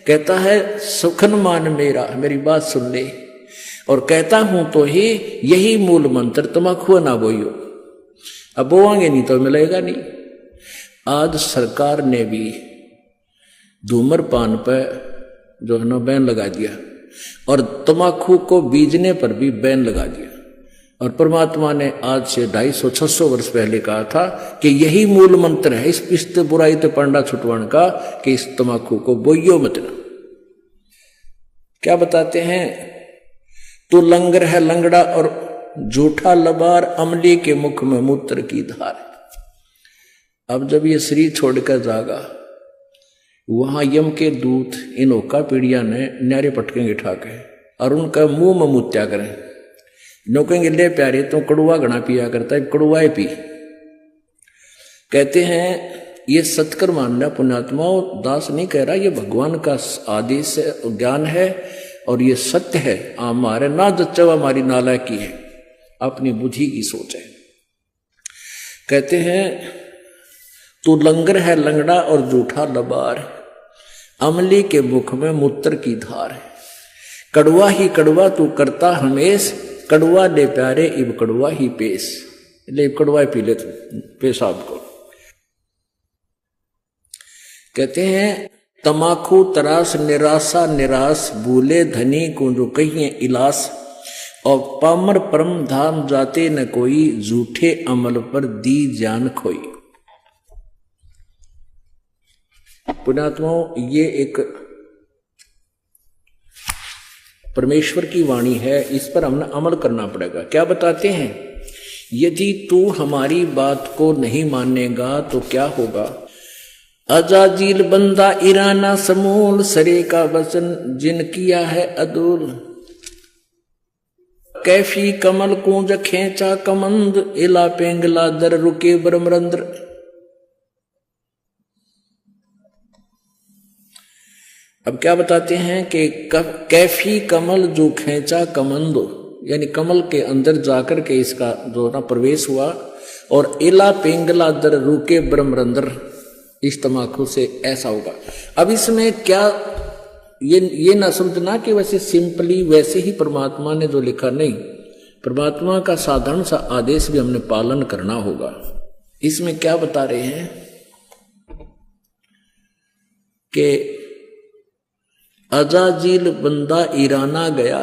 कहता है सुखन मान मेरा, मेरी बात सुन ले, और कहता हूं तो ही यही मूल मंत्र, तमाकू ना बोइयो। अब बोआंगे नहीं तो मिलेगा नहीं। आज सरकार ने भी धूम्रपान पर जो है ना बैन लगा दिया, और तमाकू को बीजने पर भी बैन लगा दिया। और परमात्मा ने आज से 250-600 वर्ष पहले कहा था कि यही मूल मंत्र है इस पिस्ते बुराई तो पंडा छुटवाण का, कि इस तमाकू को बोइयो मत ना। क्या बताते हैं, तू लंगर है लंगड़ा और झूठा लबार, अमली के मुख में मूत्र की धार। अब जब ये शरीर छोड़कर जागा, वहां यम के दूत इन ओका पीड़िया ने न्यारे पटकेंगे ठाके, और उनका मुंह में मुत्या करें। नो कहेंगे ले प्यारे तो कड़ुआ घना पिया करता है, कड़ुआ ही पी। कहते हैं ये सत्कर मानना पुण्यात्माओं, दास नहीं कह रहा, ये भगवान का आदेश ज्ञान है और ये सत्य है। हमारे ना जच्चा हमारी नालायकी है, अपनी बुद्धि की सोच है। कहते हैं तू लंगर है लंगड़ा और झूठा लबार, अमली के मुख में मूत्र की धार। कड़वा ही कड़वा तू करता हमेश, कड़वा ले प्यारे इब कड़वा ही पेश। ले कड़वा पी ले तू पेशाब को। कहते हैं तमाकू तरास निराशा निराश, भूले धनी को जो कहिए इलास। और पामर परम धाम जाते न कोई, झूठे अमल पर दी जान खोई। पुण्यात्माओं ये एक परमेश्वर की वाणी है, इस पर हमने अमल करना पड़ेगा। क्या बताते हैं, यदि तू हमारी बात को नहीं मानेगा तो क्या होगा। अजाजील बंदा ईराना समूल, सरे का वचन जिन किया है अदूल। कैफी कमल कूंज खेचा कमंद, इला पेंगला दर रुके ब्रह्मरंद्र। अब क्या बताते हैं कि कैफी कमल जो खेचा कमंदो, यानी कमल के अंदर जाकर के इसका जो ना प्रवेश हुआ। और इला पेंगला दर रुके ब्रह्मरंद्र, इस तम्बाकू से ऐसा होगा। अब इसमें क्या ये ना समझना कि वैसे सिंपली वैसे ही परमात्मा ने जो लिखा, नहीं, परमात्मा का साधारण सा आदेश भी हमने पालन करना होगा। इसमें क्या बता रहे हैं कि अजाजील बंदा ईराना गया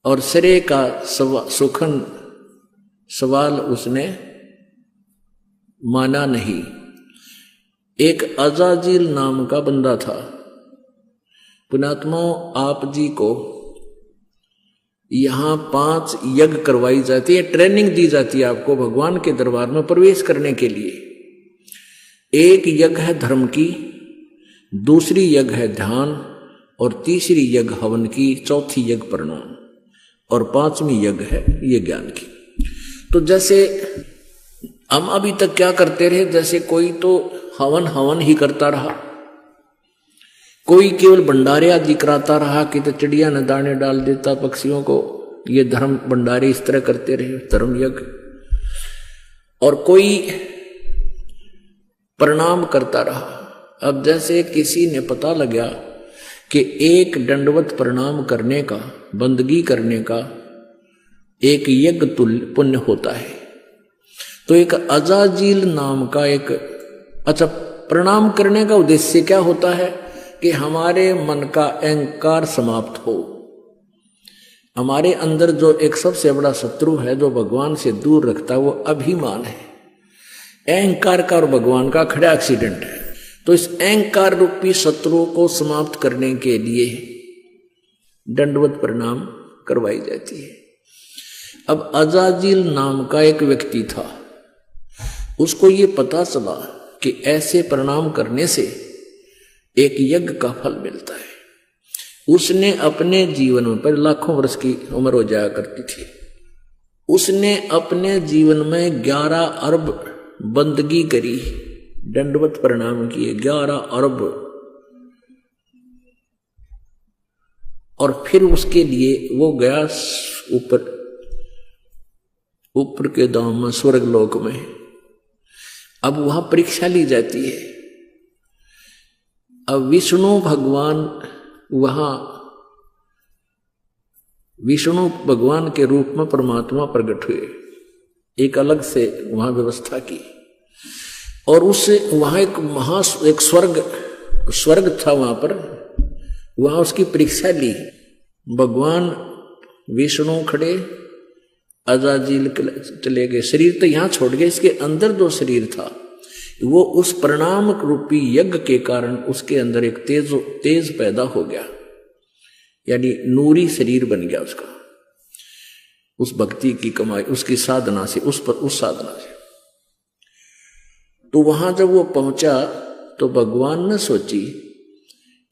और सिरे का सुखन सवाल उसने माना नहीं। एक अजाजील नाम का बंदा था। पुण्यात्माओं, आप जी को यहां 5 यज्ञ करवाई जाती है, ट्रेनिंग दी जाती है आपको भगवान के दरबार में प्रवेश करने के लिए। एक यज्ञ है धर्म की, दूसरी यज्ञ है ध्यान, और तीसरी यज्ञ हवन की, चौथी यज्ञ प्रणाम, और 5वीं यज्ञ है ये ज्ञान की। तो जैसे हम अभी तक क्या करते रहे, जैसे कोई तो हवन ही करता रहा, कोई केवल भंडारे आदि कराता रहा कि तो चिड़िया ने दाने डाल देता पक्षियों को, ये धर्म भंडारे इस तरह करते रहे, धर्म यज्ञ। और कोई प्रणाम करता रहा। अब जैसे किसी ने पता लगा कि एक दंडवत प्रणाम करने का, बंदगी करने का एक यज्ञ तुल्य पुण्य होता है, तो एक अजाजील नाम का एक, अच्छा, प्रणाम करने का उद्देश्य क्या होता है कि हमारे मन का अहंकार समाप्त हो। हमारे अंदर जो एक सबसे बड़ा शत्रु है जो भगवान से दूर रखता है, वो अभिमान है। अहंकार का और भगवान का खड़ा एक्सीडेंट है। तो इस अहंकार रूपी शत्रु को समाप्त करने के लिए दंडवत प्रणाम करवाई जाती है। अब अजाजील नाम का एक व्यक्ति था, उसको ये पता चला कि ऐसे प्रणाम करने से एक यज्ञ का फल मिलता है। उसने अपने जीवन में, पर लाखों वर्ष की उम्र हो जाया करती थी, उसने अपने जीवन में 11 अरब बंदगी करी, दंडवत प्रणाम किए 11 अरब। और फिर उसके लिए वो गया ऊपर के धाम में, स्वर्ग लोक में। अब वहां परीक्षा ली जाती है। अब विष्णु भगवान वहां, विष्णु भगवान के रूप में परमात्मा प्रकट हुए, एक अलग से वहां व्यवस्था की। और उससे वहां एक स्वर्ग था वहां पर, वहां उसकी परीक्षा ली। भगवान विष्णु खड़े, अजाजील चले गए, शरीर तो यहां छोड़ गए, इसके अंदर जो शरीर था वो उस प्रणाम रूपी यज्ञ के कारण उसके अंदर एक तेज पैदा हो गया, यानी नूरी शरीर बन गया उसका, उस भक्ति की कमाई, उसकी साधना से, उस साधना से। तो वहां जब वो पहुंचा तो भगवान ने सोची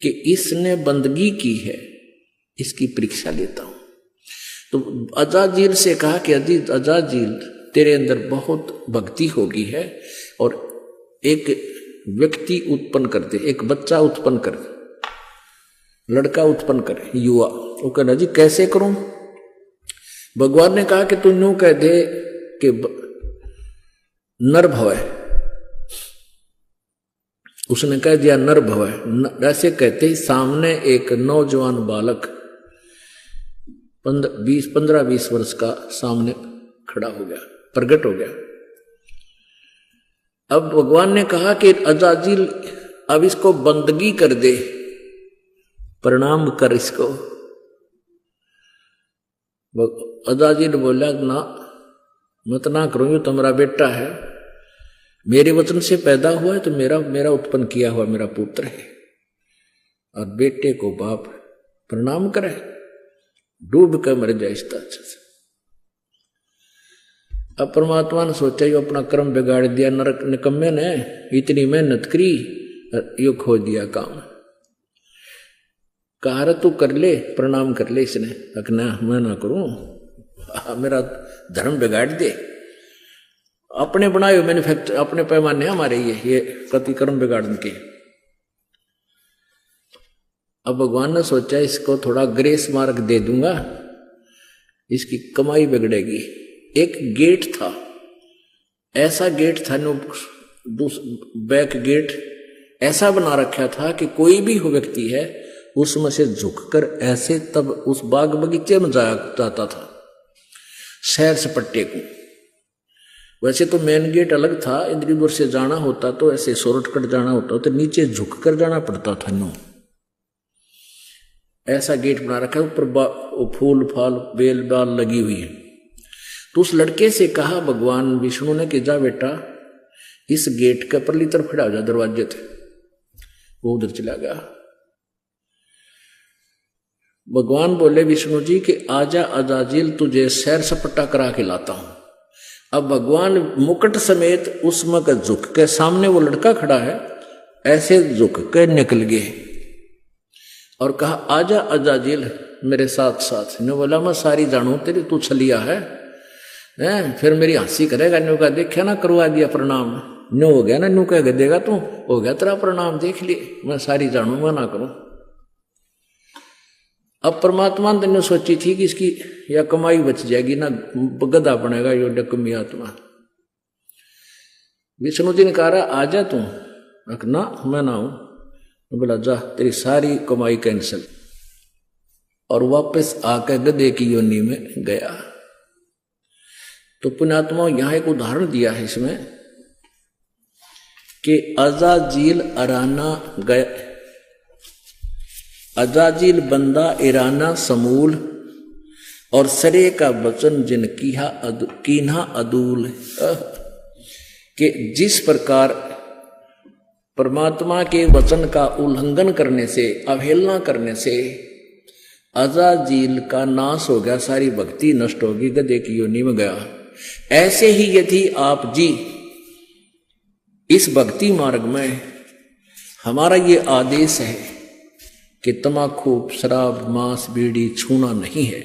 कि इसने बंदगी की है, इसकी परीक्षा लेता हूं। तो अजाजील से कहा कि अजाजील, तेरे अंदर बहुत भक्ति होगी है, और एक व्यक्ति उत्पन्न कर दे, एक बच्चा उत्पन्न कर, लड़का उत्पन्न करे, युवा। वो कहना जी कैसे करूं? भगवान ने कहा कि तू यूं कह दे कि नर भवै। उसने कह दिया नर भवै। ऐसे कहते ही सामने एक नौजवान बालक 15-20 वर्ष का सामने खड़ा हो गया, प्रकट हो गया। अब भगवान ने कहा कि अजाजील अब इसको बंदगी कर दे, प्रणाम कर इसको। अजाजील बोला ना, मत ना करूं, ये तुम्हारा बेटा है, मेरे वचन से पैदा हुआ है, तो मेरा उत्पन्न किया हुआ मेरा पुत्र है, और बेटे को बाप प्रणाम करे, डूब कर मर जाए इसका अच्छा से। अब परमात्मा ने सोचा यो अपना कर्म बिगाड़ दिया, नरक निकम्मे ने इतनी मेहनत करी, यो खो दिया काम। कहा तू कर ले, प्रणाम कर ले। इसने अकना मैं ना करूं, मेरा धर्म बिगाड़ दे। अपने बनाए हुए मैन्युफैक्चर, अपने पैमाने हमारे ये कति कर्म बिगाड़ने के। अब भगवान ने सोचा इसको थोड़ा ग्रेस मार्क दे दूंगा, इसकी कमाई बिगड़ेगी। एक गेट था, ऐसा गेट था, बैक गेट ऐसा बना रखा था कि कोई भी व्यक्ति है उसमें से झुककर ऐसे तब उस बाग बगीचे में जाता था शहर सपट्टे को। वैसे तो मेन गेट अलग था, इंद्रीपुर से जाना होता तो ऐसे शॉर्टकट जाना होता तो नीचे झुककर जाना पड़ता था। नो ऐसा गेट बना रखा है, ऊपर फूल फाल बेल बाल लगी हुई है। तो उस लड़के से कहा भगवान विष्णु ने कि जा बेटा इस गेट के परली तरफ खड़ा हो जा, दरवाजे थे। वो उधर चला गया। भगवान बोले विष्णु जी कि आजा अजाजिल तुझे सैर सपट्टा करा के लाता हूं। अब भगवान मुकुट समेत उसमें का झुक के सामने वो लड़का खड़ा है, ऐसे झुक के निकल गए और कहा आजा अजाजिल मेरे साथ साथ। ने बोला मैं सारी जानू तेरी तू छलिया है, फिर मेरी हंसी करेगा। न्यू का देखा ना करवा दिया प्रणाम, न्यू हो गया ना, न्यू कह देगा तू हो गया तेरा प्रणाम, देख लिए मैं सारी जानू मैं ना करूं। अब परमात्मा ने तो सोची थी कि इसकी या कमाई बच जाएगी ना, गधा बनेगा यो डकमी आत्मा। विष्णु जी ने कहा आजा तू, ना मैं ना हूं। तो बोला जा तेरी सारी कमाई कैंसिल, और वापस आकर गधे की योनि में गया। तो पुण्यात्मा यहां एक उदाहरण दिया है इसमें कि अजाजिल अराना गया, अजाजिल बंदा इराना समूल और सरे का वचन जिन कीन्हा अदूल। कि जिस प्रकार परमात्मा के वचन का उल्लंघन करने से, अवहेलना करने से अजाजिल का नाश हो गया, सारी भक्ति नष्ट होगी, गधे की योनि में गया। ऐसे ही यदि आप जी इस भक्ति मार्ग में हमारा ये आदेश है कि तम्बाकू शराब मांस बीड़ी छूना नहीं है,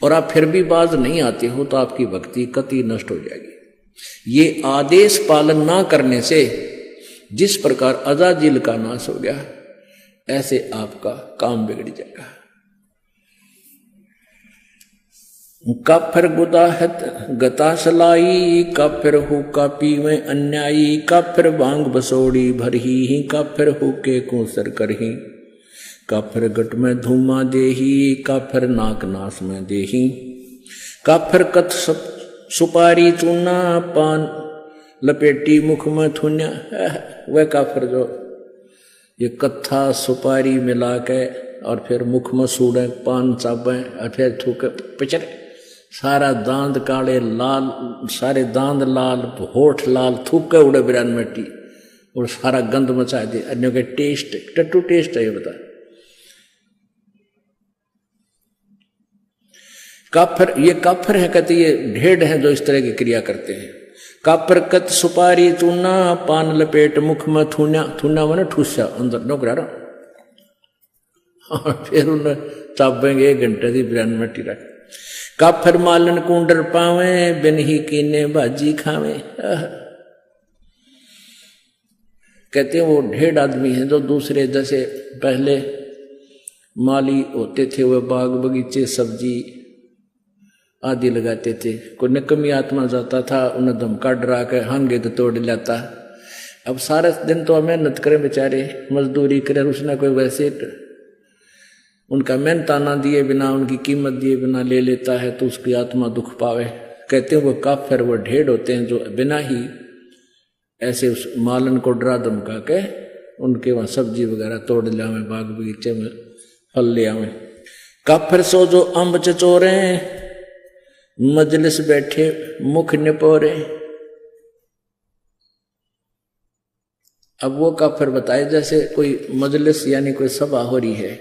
और आप फिर भी बाज नहीं आते हो तो आपकी भक्ति कतई नष्ट हो जाएगी। ये आदेश पालन ना करने से जिस प्रकार अजाजिल का नाश हो गया, ऐसे आपका काम बिगड़ जाएगा। काफिर गुदाहत गता सलाई, काफिर हो कापी में अन्यायी, काफिर भांग बसोड़ी भरही, काफिर हो के कूसर करही, काफिर गट में धूमा देही, काफिर नाक नास में देही, काफिर कथ सुपारी चूना, पान लपेटी मुख में थुन्या। वह काफिर जो ये कत्था सुपारी मिला के और फिर मुख में सूड़े पान चाबे और फिर थूके पिचर, सारा दांत काले लाल, सारे दांत लाल, होठ लाल, थूके उड़े बिरान मिट्टी और सारा गंद मचा दे। अन्यों के टेस्ट टट्टू टेस्ट है ये बता। काफिर, ये काफिर है कहते ये ढेड हैं जो इस तरह की क्रिया करते हैं। काफिर कत सुपारी चूना, पान लपेट मुख में थूना, थूना मैंने ठूसा अंदर नौकरा रहा, और फिर उन्हें चाबेंगे 1 घंटे की बिरान मिट्टी रख। काफिर मालन कुंडर पावे, बिन ही कीने भाजी खावे। कहते हैं वो ढेड आदमी है जो दूसरे, जैसे पहले माली होते थे वह बाग बगीचे सब्जी आदि लगाते थे, कोई निकमी आत्मा जाता था उन्हें धमका डरा के हांगे तो तोड़ लाता। अब सारे दिन तो मेहनत करें बेचारे, मजदूरी करें, उसने कोई वैसे उनका मेहनताना दिए बिना, उनकी कीमत दिए बिना ले लेता है तो उसकी आत्मा दुख पावे। कहते हैं वो काफिर, वो ढेड होते हैं जो बिना ही ऐसे उस मालन को डरा धमका के उनके वहाँ सब्जी वगैरह तोड़ ले आवे, बाग बगीचे में फल ले आवे। काफिर सो जो अम्ब चचोरे, मजलिस बैठे मुख निपोरे। अब वो काफिर बताए जैसे कोई मजलिस यानी कोई सभा हो रही है,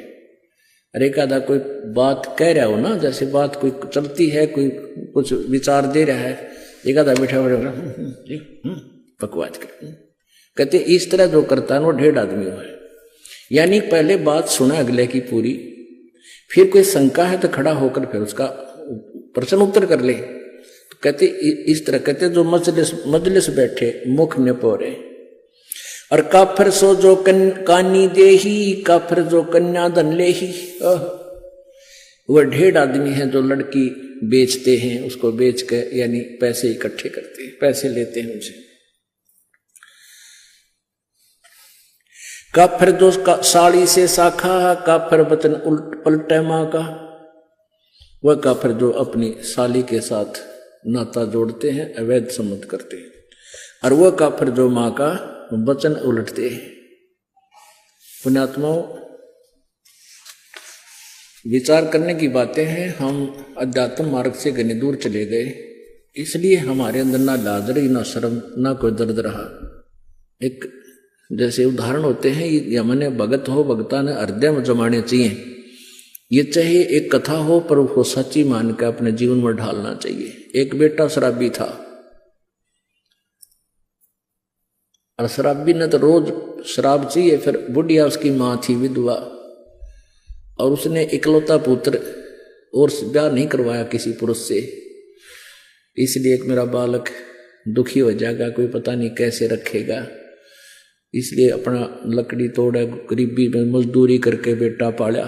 अरे एकादा कोई बात कह रहा हो ना, जैसे बात कोई चलती है, कोई कुछ विचार दे रहा है, एकादा बैठा बकवास कर। कहते इस तरह जो करता है वो ढेड आदमी है, यानी पहले बात सुना अगले की पूरी, फिर कोई शंका है तो खड़ा होकर फिर उसका प्रश्न उत्तर कर ले। तो कहते इस तरह, कहते जो मजलिस बैठे मुख निपोरे। और काफिर सो जो कानी देही, काफिर जो कन्या धन लेही। वह ढेड आदमी है जो लड़की बेचते हैं, उसको बेच के यानी पैसे इकट्ठे करते हैं, पैसे लेते हैं उनसे। काफिर जो साड़ी से शाखा, काफिर वचन उल्ट पलटे माँ का। वह काफिर जो अपनी साली के साथ नाता जोड़ते हैं, अवैध संबंध करते हैं, और वह काफिर जो माँ का वचन उलटते हैं। पुण्यात्माओं, विचार करने की बातें हैं। हम अध्यात्म मार्ग से घनी दूर चले गए, इसलिए हमारे अंदर ना लाज रही, ना शर्म, ना कोई दर्द रहा। एक जैसे उदाहरण होते हैं, ये हमने भगत हो, भगता ने हृदय में जमाने चाहिए। ये चाहे एक कथा हो, पर वो सच्ची मान के अपने जीवन में ढालना चाहिए। एक बेटा शराबी था, और शराबी ने तो रोज शराब चाहिए। फिर बुढ़िया उसकी माँ थी विधवा, और उसने इकलौता पुत्र और ब्याह नहीं करवाया किसी पुरुष से, इसलिए एक मेरा बालक दुखी हो जाएगा, कोई पता नहीं कैसे रखेगा, इसलिए अपना लकड़ी तोड़ा, गरीबी में मजदूरी करके बेटा पाला।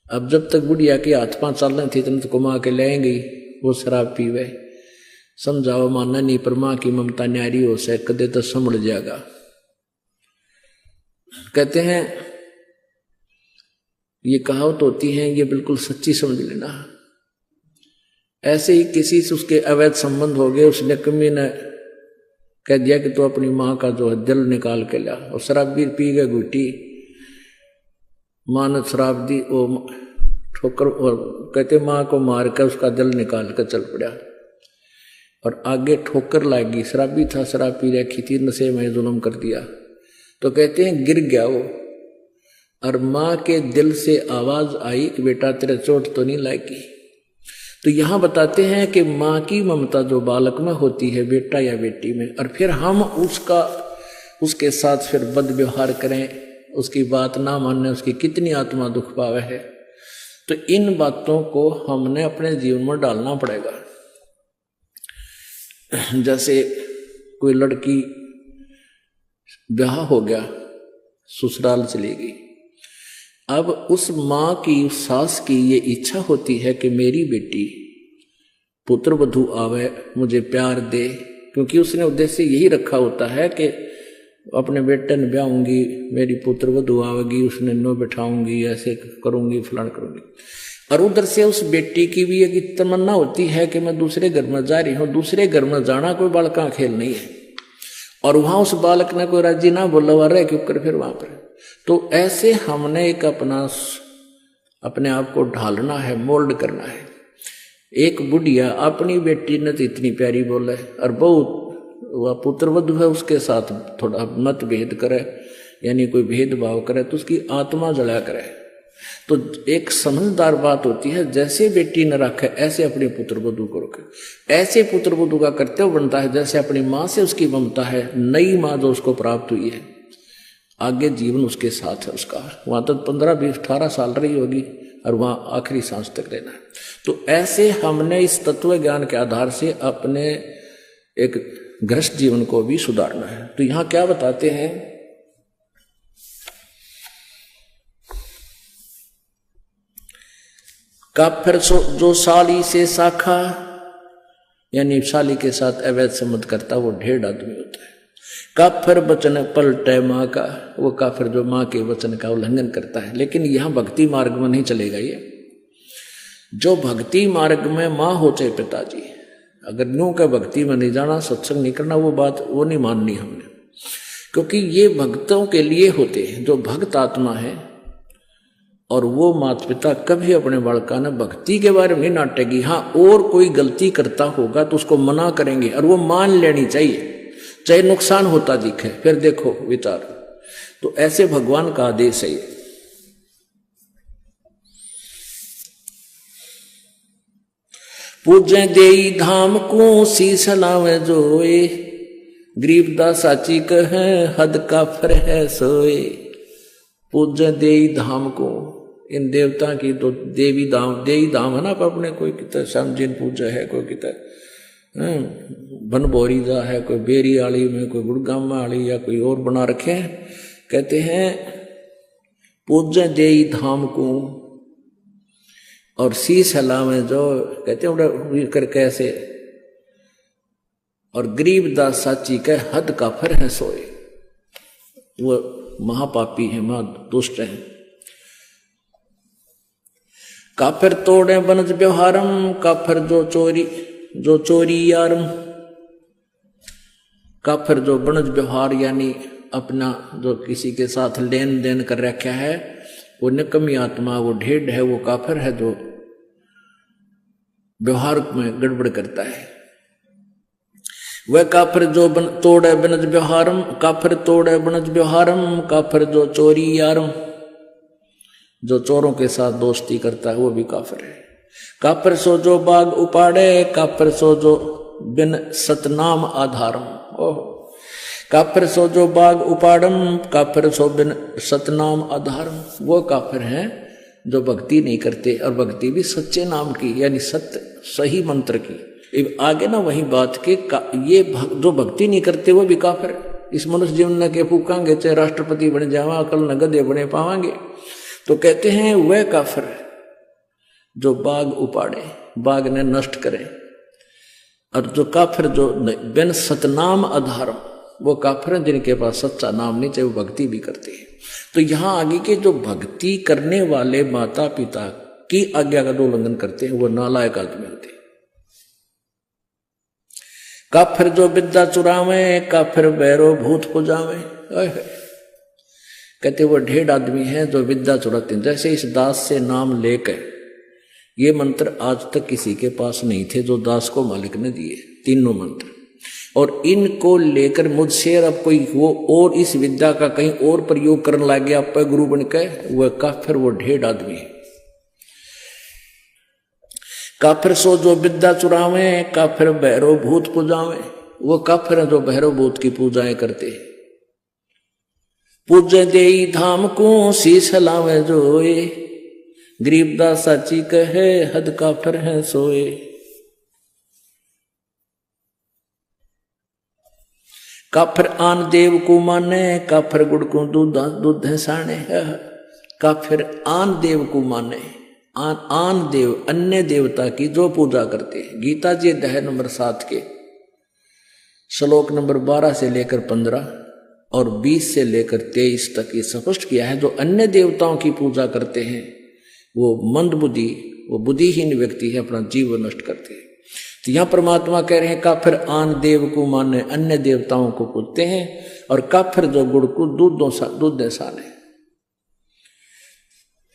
अब जब तक बुढ़िया के हाथ पांव चल रहे थे, इतने तो कमा के लाएंगे, वो शराब पीवे। समझाओ मानना नहीं, पर माँ की ममता न्यारी हो से कदे तो संभल जाएगा। कहते हैं ये कहावत होती है, ये बिल्कुल सच्ची समझ लेना। ऐसे ही किसी से उसके अवैध संबंध हो गए, उसने कमी ने कह दिया कि तो अपनी माँ का जो है दिल निकाल के ला, और शराब भी पी गए घूटी, माँ ने शराब दी, वो ठोकर, और कहते माँ को मार कर उसका दिल निकाल कर चल पड़ा, और आगे ठोकर लागी। शराबी था, शराब पी रखी थी, नशे में जुल्म कर दिया। तो कहते हैं गिर गया वो, और माँ के दिल से आवाज आई कि बेटा तेरे चोट तो नहीं लागी। तो यहां बताते हैं कि माँ की ममता जो बालक में होती है, बेटा या बेटी में, और फिर हम उसके साथ फिर बद व्यवहार करें, उसकी बात ना मानने, उसकी कितनी आत्मा दुख पावे है। तो इन बातों को हमने अपने जीवन में डालना पड़ेगा। जैसे कोई लड़की ब्याह हो गया, ससुराल चली गई, अब उस माँ की, उस सास की ये इच्छा होती है कि मेरी बेटी पुत्र वधू आवे, मुझे प्यार दे, क्योंकि उसने उद्देश्य यही रखा होता है कि अपने बेटे ने ब्याहूंगी, मेरी पुत्र वधू आवेगी, उसने नो बैठाऊंगी, ऐसे करूंगी, फलान करूंगी। और उधर से उस बेटी की भी एक तमन्ना होती है कि मैं दूसरे घर में जा रही हूँ। दूसरे घर में जाना कोई बालका खेल नहीं है, और वहां उस बालक ने कोई राजी ना बोला हुआ रहे क्यों कर फिर वहां पर। तो ऐसे हमने एक अपने आप को ढालना है, मोल्ड करना है। एक बुढ़िया अपनी बेटी ने तो इतनी प्यारी बोले, और बहुत वह पुत्र वधू है उसके साथ थोड़ा मतभेद करे, यानी कोई भेदभाव करे तो उसकी आत्मा जला करे। तो एक समझदार बात होती है, जैसे बेटी न रखे ऐसे अपने पुत्र वधू को रखे। ऐसे पुत्र वधू का कर्तव्य बनता है जैसे अपनी माँ से उसकी ममता है, नई माँ जो उसको प्राप्त हुई है, आगे जीवन उसके साथ है उसका। वहां तक 15, 20, 18 साल रही होगी, और वहां आखिरी सांस तक रहना है। तो ऐसे हमने इस तत्व ज्ञान के आधार से अपने एक गृहस्थ जीवन को भी सुधारना है। तो यहां क्या बताते हैं, काफिर जो साली से शाखा, यानी साली के साथ अवैध संबंध करता, वो ढेर आदमी होता है। काफिर वचन पलटे माँ का, वो काफिर जो माँ के वचन का उल्लंघन करता है। लेकिन यहां भक्ति मार्ग में नहीं चलेगा ये। जो भक्ति मार्ग में माँ हो चाहे पिताजी, अगर न्यू का भक्ति में नहीं जाना, सत्संग नहीं करना, वो बात वो नहीं माननी हमने, क्योंकि ये भक्तों के लिए होते हैं जो भक्त आत्मा है। और वो माता पिता कभी अपने बालका ने भक्ति के बारे में नहीं नाटेगी। हाँ, और कोई गलती करता होगा तो उसको मना करेंगे, और वो मान लेनी चाहिए, चाहे नुकसान होता दिखे। फिर देखो विचार, तो ऐसे भगवान का आदेश है ये। पूजे देई धाम को शीश लावे जोए, गरीबदास साची कहे हद काफिर है सोए। पूजे देई धाम को, इन देवता की तो देवी धाम है ना, पर अपने कोई कितना श्यामजीन पूजा है, कोई कितना बनभोरी जा है, कोई बेरी आली में, कोई गुड़गाम आली, या कोई और बना रखे हैं। कहते हैं पूजे देई धाम को, और शीश हलावे जो, कहते हैं कर कैसे, और गरीबदास साची कह हद काफिर है सोए। वो महापापी हैं, महादुष्ट हैं। काफिर तोड़े बनज व्यवहारम, काफिर जो चोरी यारम। काफिर जो बनज व्यवहार यानी अपना जो किसी के साथ लेन देन कर रखा है वो निकम्मी आत्मा, वो ढेड है, वो काफिर है जो व्यवहार में गड़बड़ करता है। वह काफिर जो तोड़े बनज व्यवहारम, काफिर तोड़े बनज व्यवहारम, काफिर जो चोरी यारम। जो चोरों के साथ दोस्ती करता है वो भी काफिर है। काफिर सो जो बाग उपाड़े, काफिर सो जो बिन सतनाम आधारम। ओह, काफिर सो जो बाग उपाड़म, काफिर सो बिन सतनाम आधारम। वो काफिर हैं जो भक्ति नहीं करते, और भक्ति भी सच्चे नाम की यानी सत्य सही मंत्र की। आगे ना वही बात के ये जो भक्ति नहीं करते वो भी काफिर है। इस मनुष्य जीवन के फूकांगे चाहे राष्ट्रपति बन जावा, कल न गधे बने पावांगे। तो कहते हैं वह काफिर है जो बाग उपाड़े, बाग ने नष्ट करे। और जो काफिर जो बिन सतनाम आधारम, वो काफिर हैं जिनके पास सच्चा नाम नहीं, चाहे वो भक्ति भी करते हैं। तो यहां आगे के जो भक्ति करने वाले माता पिता की आज्ञा का उल्लंघन करते हैं वो नालायक आदमी होते हैं। काफिर जो विद्या चुरावे, काफिर बैरो भूत पुजावे। कहते वो ढेर आदमी है जो विद्या चुराते हैं। जैसे इस दास से नाम लेकर, ये मंत्र आज तक किसी के पास नहीं थे जो दास को मालिक ने दिए, तीनों मंत्र। और इनको लेकर मुझसे अब कोई वो और इस विद्या का कहीं और प्रयोग करने लग गया पे गुरु बन के, वह काफिर, वो ढेर आदमी है। काफिर सो जो विद्या चुरावे, काफिर भैरव भूत पूजावे। वो काफिर है जो भैरव भूत की पूजाएं करते हैं। पूजे देई धाम को शीश लावे जोए, गरीबदास साची कहे हद काफिर है सोए। काफिर आन देव को माने, काफिर गुड़ को दूध है साने। काफिर आन देव को माने, आन देव अन्य देवता की जो पूजा करते हैं। गीता जी अध्याय नंबर 7 के श्लोक नंबर 12 से लेकर 15 और 20 से लेकर 23 तक ये स्पष्ट किया है। जो अन्य देवताओं की पूजा करते हैं वो मंद बुद्धि, वो बुद्धिहीन व्यक्ति है, अपना जीवन नष्ट करते हैं। तो यहां परमात्मा कह रहे हैं काफिर आन देव को माने, अन्य देवताओं को पूजते हैं। और काफिर जो गुड़ को दूध दे साने।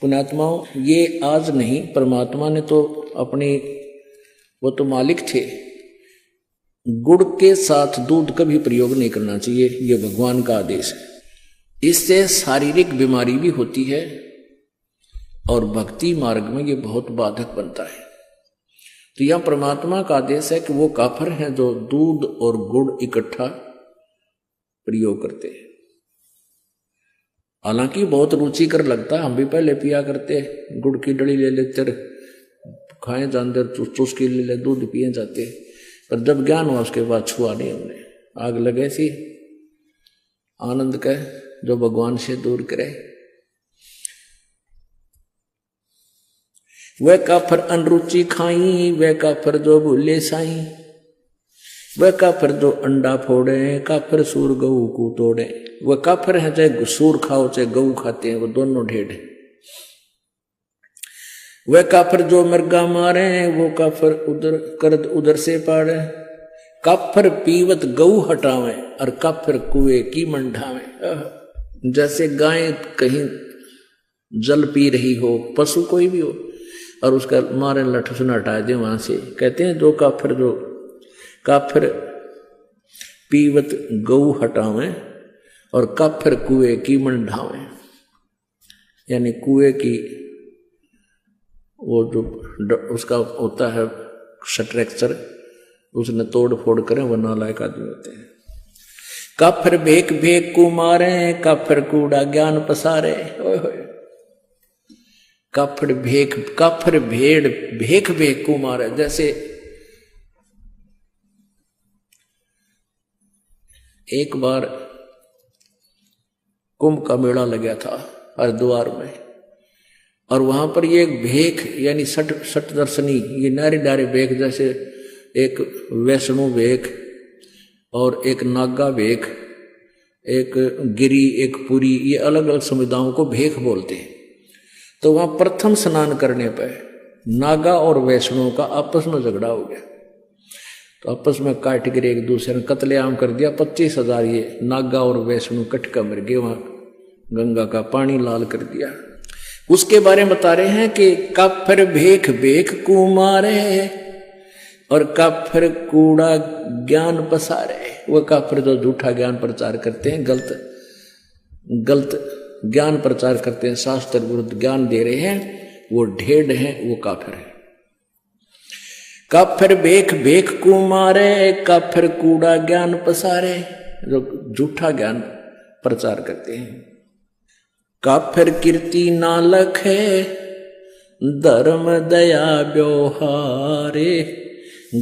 पुण्यात्माओं, ये आज नहीं, परमात्मा ने तो अपनी, वो तो मालिक थे। गुड़ के साथ दूध का भी प्रयोग नहीं करना चाहिए, ये भगवान का आदेश है। इससे शारीरिक बीमारी भी होती है और भक्ति मार्ग में ये बहुत बाधक बनता है। तो यह परमात्मा का आदेश है कि वो काफिर हैं जो दूध और गुड़ इकट्ठा प्रयोग करते हैं। हालांकि बहुत रुचिकर लगता है, हम भी पहले पिया करते, गुड़ की डली ले लेते, खाए जानते, चुस्की ले ले, दूध पिए जाते। पर जब ज्ञान हुआ उसके बाद छुआ नहीं हमने। आग लगे सी आनंद का जो भगवान से दूर करे। वह काफिर अनरुचि खाई, वह काफिर जो भूले साई। वह काफिर जो अंडा फोड़े, काफिर सूर गऊ को तोड़े। वह काफिर है चाहे सूर खाओ चाहे गऊ खाते हैं, वो दोनों ढेड है। वह काफिर जो मृगा मारे, वो काफिर उधर से पाड़े। काफिर पीवत गऊ हटावे, और काफिर कुएं की मंढावे। जैसे गाय कहीं जल पी रही हो, पशु कोई भी हो, और उसका मारे लठ सुन हटा दे वहां से, कहते हैं जो काफिर पीवत गऊ हटावे और काफिर कुएं की मंढावे। यानी कुएं की वो जो उसका होता है स्ट्रक्चर, उसने तोड़ फोड़ करें, वो नालायक आदमी होते हैं। काफिर भेक भेक को मारे, काफिर कूड़ा ज्ञान पसारे। काफिर भेड़ भेक भेक को मारे। जैसे एक बार कुंभ का मेला लगा था हरिद्वार में, और वहां पर ये एक भेख यानी सठ दर्शनी, ये नारे डारे भेख, जैसे एक वैष्णो भेख और एक नागा भेख एक गिरी, एक पुरी, ये अलग अलग समुदायों को भेख बोलते हैं। तो वहां प्रथम स्नान करने पर नागा और वैष्णव का आपस में झगड़ा हो गया, तो आपस में काट कर एक दूसरे ने कत्लेआम कर दिया। 25,000 ये नागा और वैष्णव कटका मर गए, वहां गंगा का पानी लाल कर दिया। उसके बारे में बता रहे हैं कि काफिर भेख भेख कुमारे और काफिर कूड़ा ज्ञान पसारे। वह काफिर जो झूठा ज्ञान प्रचार करते हैं, गलत ज्ञान प्रचार करते हैं, शास्त्र विरुद्ध ज्ञान दे रहे हैं, वो ढेड़ हैं, वो काफिर है। काफिर भेख भेख कुमारे, काफिर कूड़ा ज्ञान पसारे, जो झूठा ज्ञान प्रचार करते हैं। काफिर कीर्ति नालक है, धर्म दया व्यवहारे,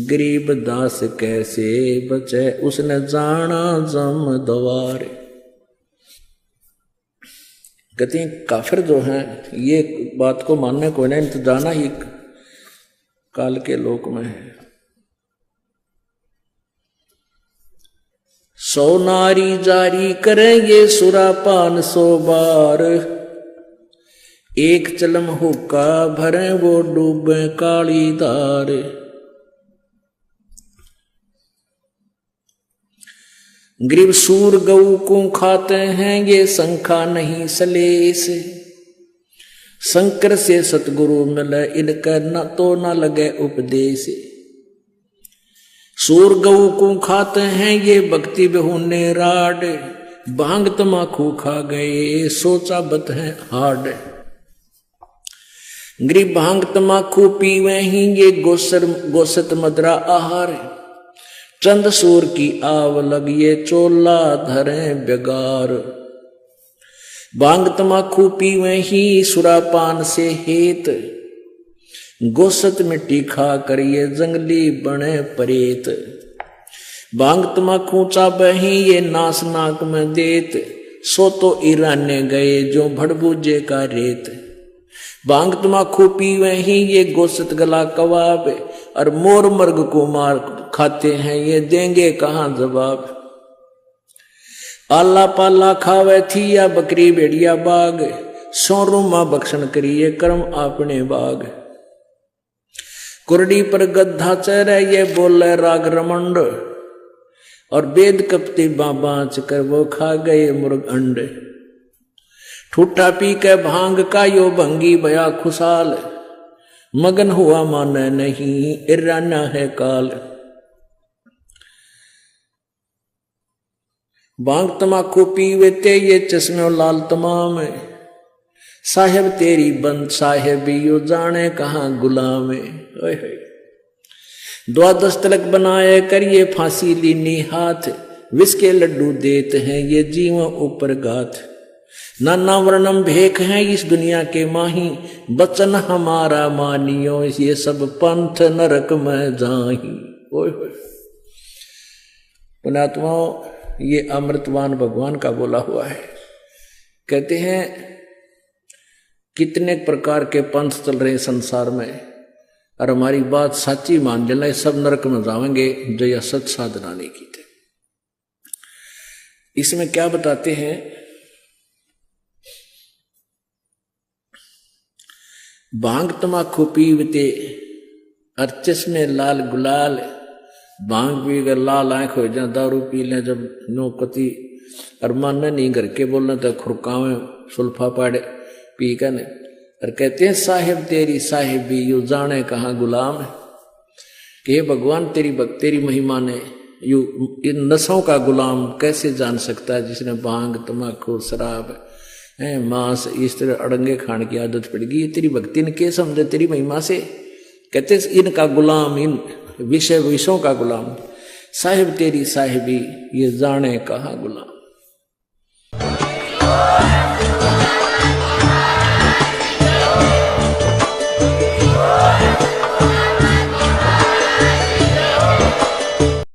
गरीब दास कैसे बचे, उसने जाना जम द्वारे। कहते हैं काफिर जो हैं, ये बात को मानने को नहीं, तो जाना ही काल के लोक में है। 100 नारी जारी करेंगे सुरापान 100 बार, एक चलम हुक्का भरे वो डूबे काली धार। गरीब सूर गऊ को खाते हैं, ये संखा नहीं सलेस, शंकर से सतगुरु मिले इनका न तो न लगे उपदेश। सूर गऊ को खाते हैं, ये भक्ति बेहुने राड, भांग तमाकू खा गए सोचा बत है हाड। गरीब भांग तमाकू पीवे ही, ये गोसत मदरा आहार, चंद सूर की आव लगिए चोला धरे बेगार। भांग तमाकू पीवे ही सुरापान से हेत, गोसत मिट्टी खा करिए जंगली बने परेत। भांग तमाकू चाबे ही, ये नास नाक में देत, सो तो ईराने गए जो भड़बूजे का रेत। भांग तमाकू पीवे ही, ये गोसत गला कबाब, और मोर मर्ग को मार खाते हैं, ये देंगे कहां जवाब। आला पाला खावे थी या बकरी भेड़िया बाग, 100 रूमा बख्शन करिए कर्म अपने बाग। कुरडी पर गद्धा चरे, ये बोले राग रमंड, और वेद कपती बाँच कर वो खा गए मुर्ग अंड। ठूठा पी के भांग का यो भंगी भया खुशाल, मगन हुआ माने नहीं इराना है काल। भांग तमाकू पीवे ते ये चश्मे लाल तमाम, साहेब तेरी बंद साहेब यो जाने कहाँ गुलाम। 12 तिलक बनाए करिए फांसी लीनी हाथ, विष के लड्डू देते हैं ये जीव ऊपर गाथ। नाना वर्णम भेख है इस दुनिया के माही, बचन हमारा मानियो ये सब पंथ नरक में जाही। ओए होए पुण्यात्माओं, ये अमृतवान भगवान का बोला हुआ है। कहते हैं कितने प्रकार के पंथ चल रहे संसार में, और हमारी बात सच्ची मान लेना, सब नरक में जाएंगे जो यह सच साधना नहीं की थे। इसमें क्या बताते हैं, भांग तमाकू पीवते और चश्मे लाल गुलाल, भांग पी कर लाल आंख हो जाए, दारू पी लें जब नौकती, और मानना नहीं घर के बोलना तो खुरकावे सुल्फा पाड़े पी कर ने, और कहते हैं साहेब तेरी साहेबी यू जाने कहाँ गुलाम है। कि भगवान तेरी महिमा ने यू इन नशों का गुलाम कैसे जान सकता है, जिसने भांग तमाकू शराब मांस इस तरह अड़ंगे खाने की आदत पड़ गई। तेरी भक्ति ने क्या समझे तेरी महिमा से। कहते इनका गुलाम, इन विषयों का गुलाम, साहिब तेरी साहिबी ये जाने कहाँ गुलाम।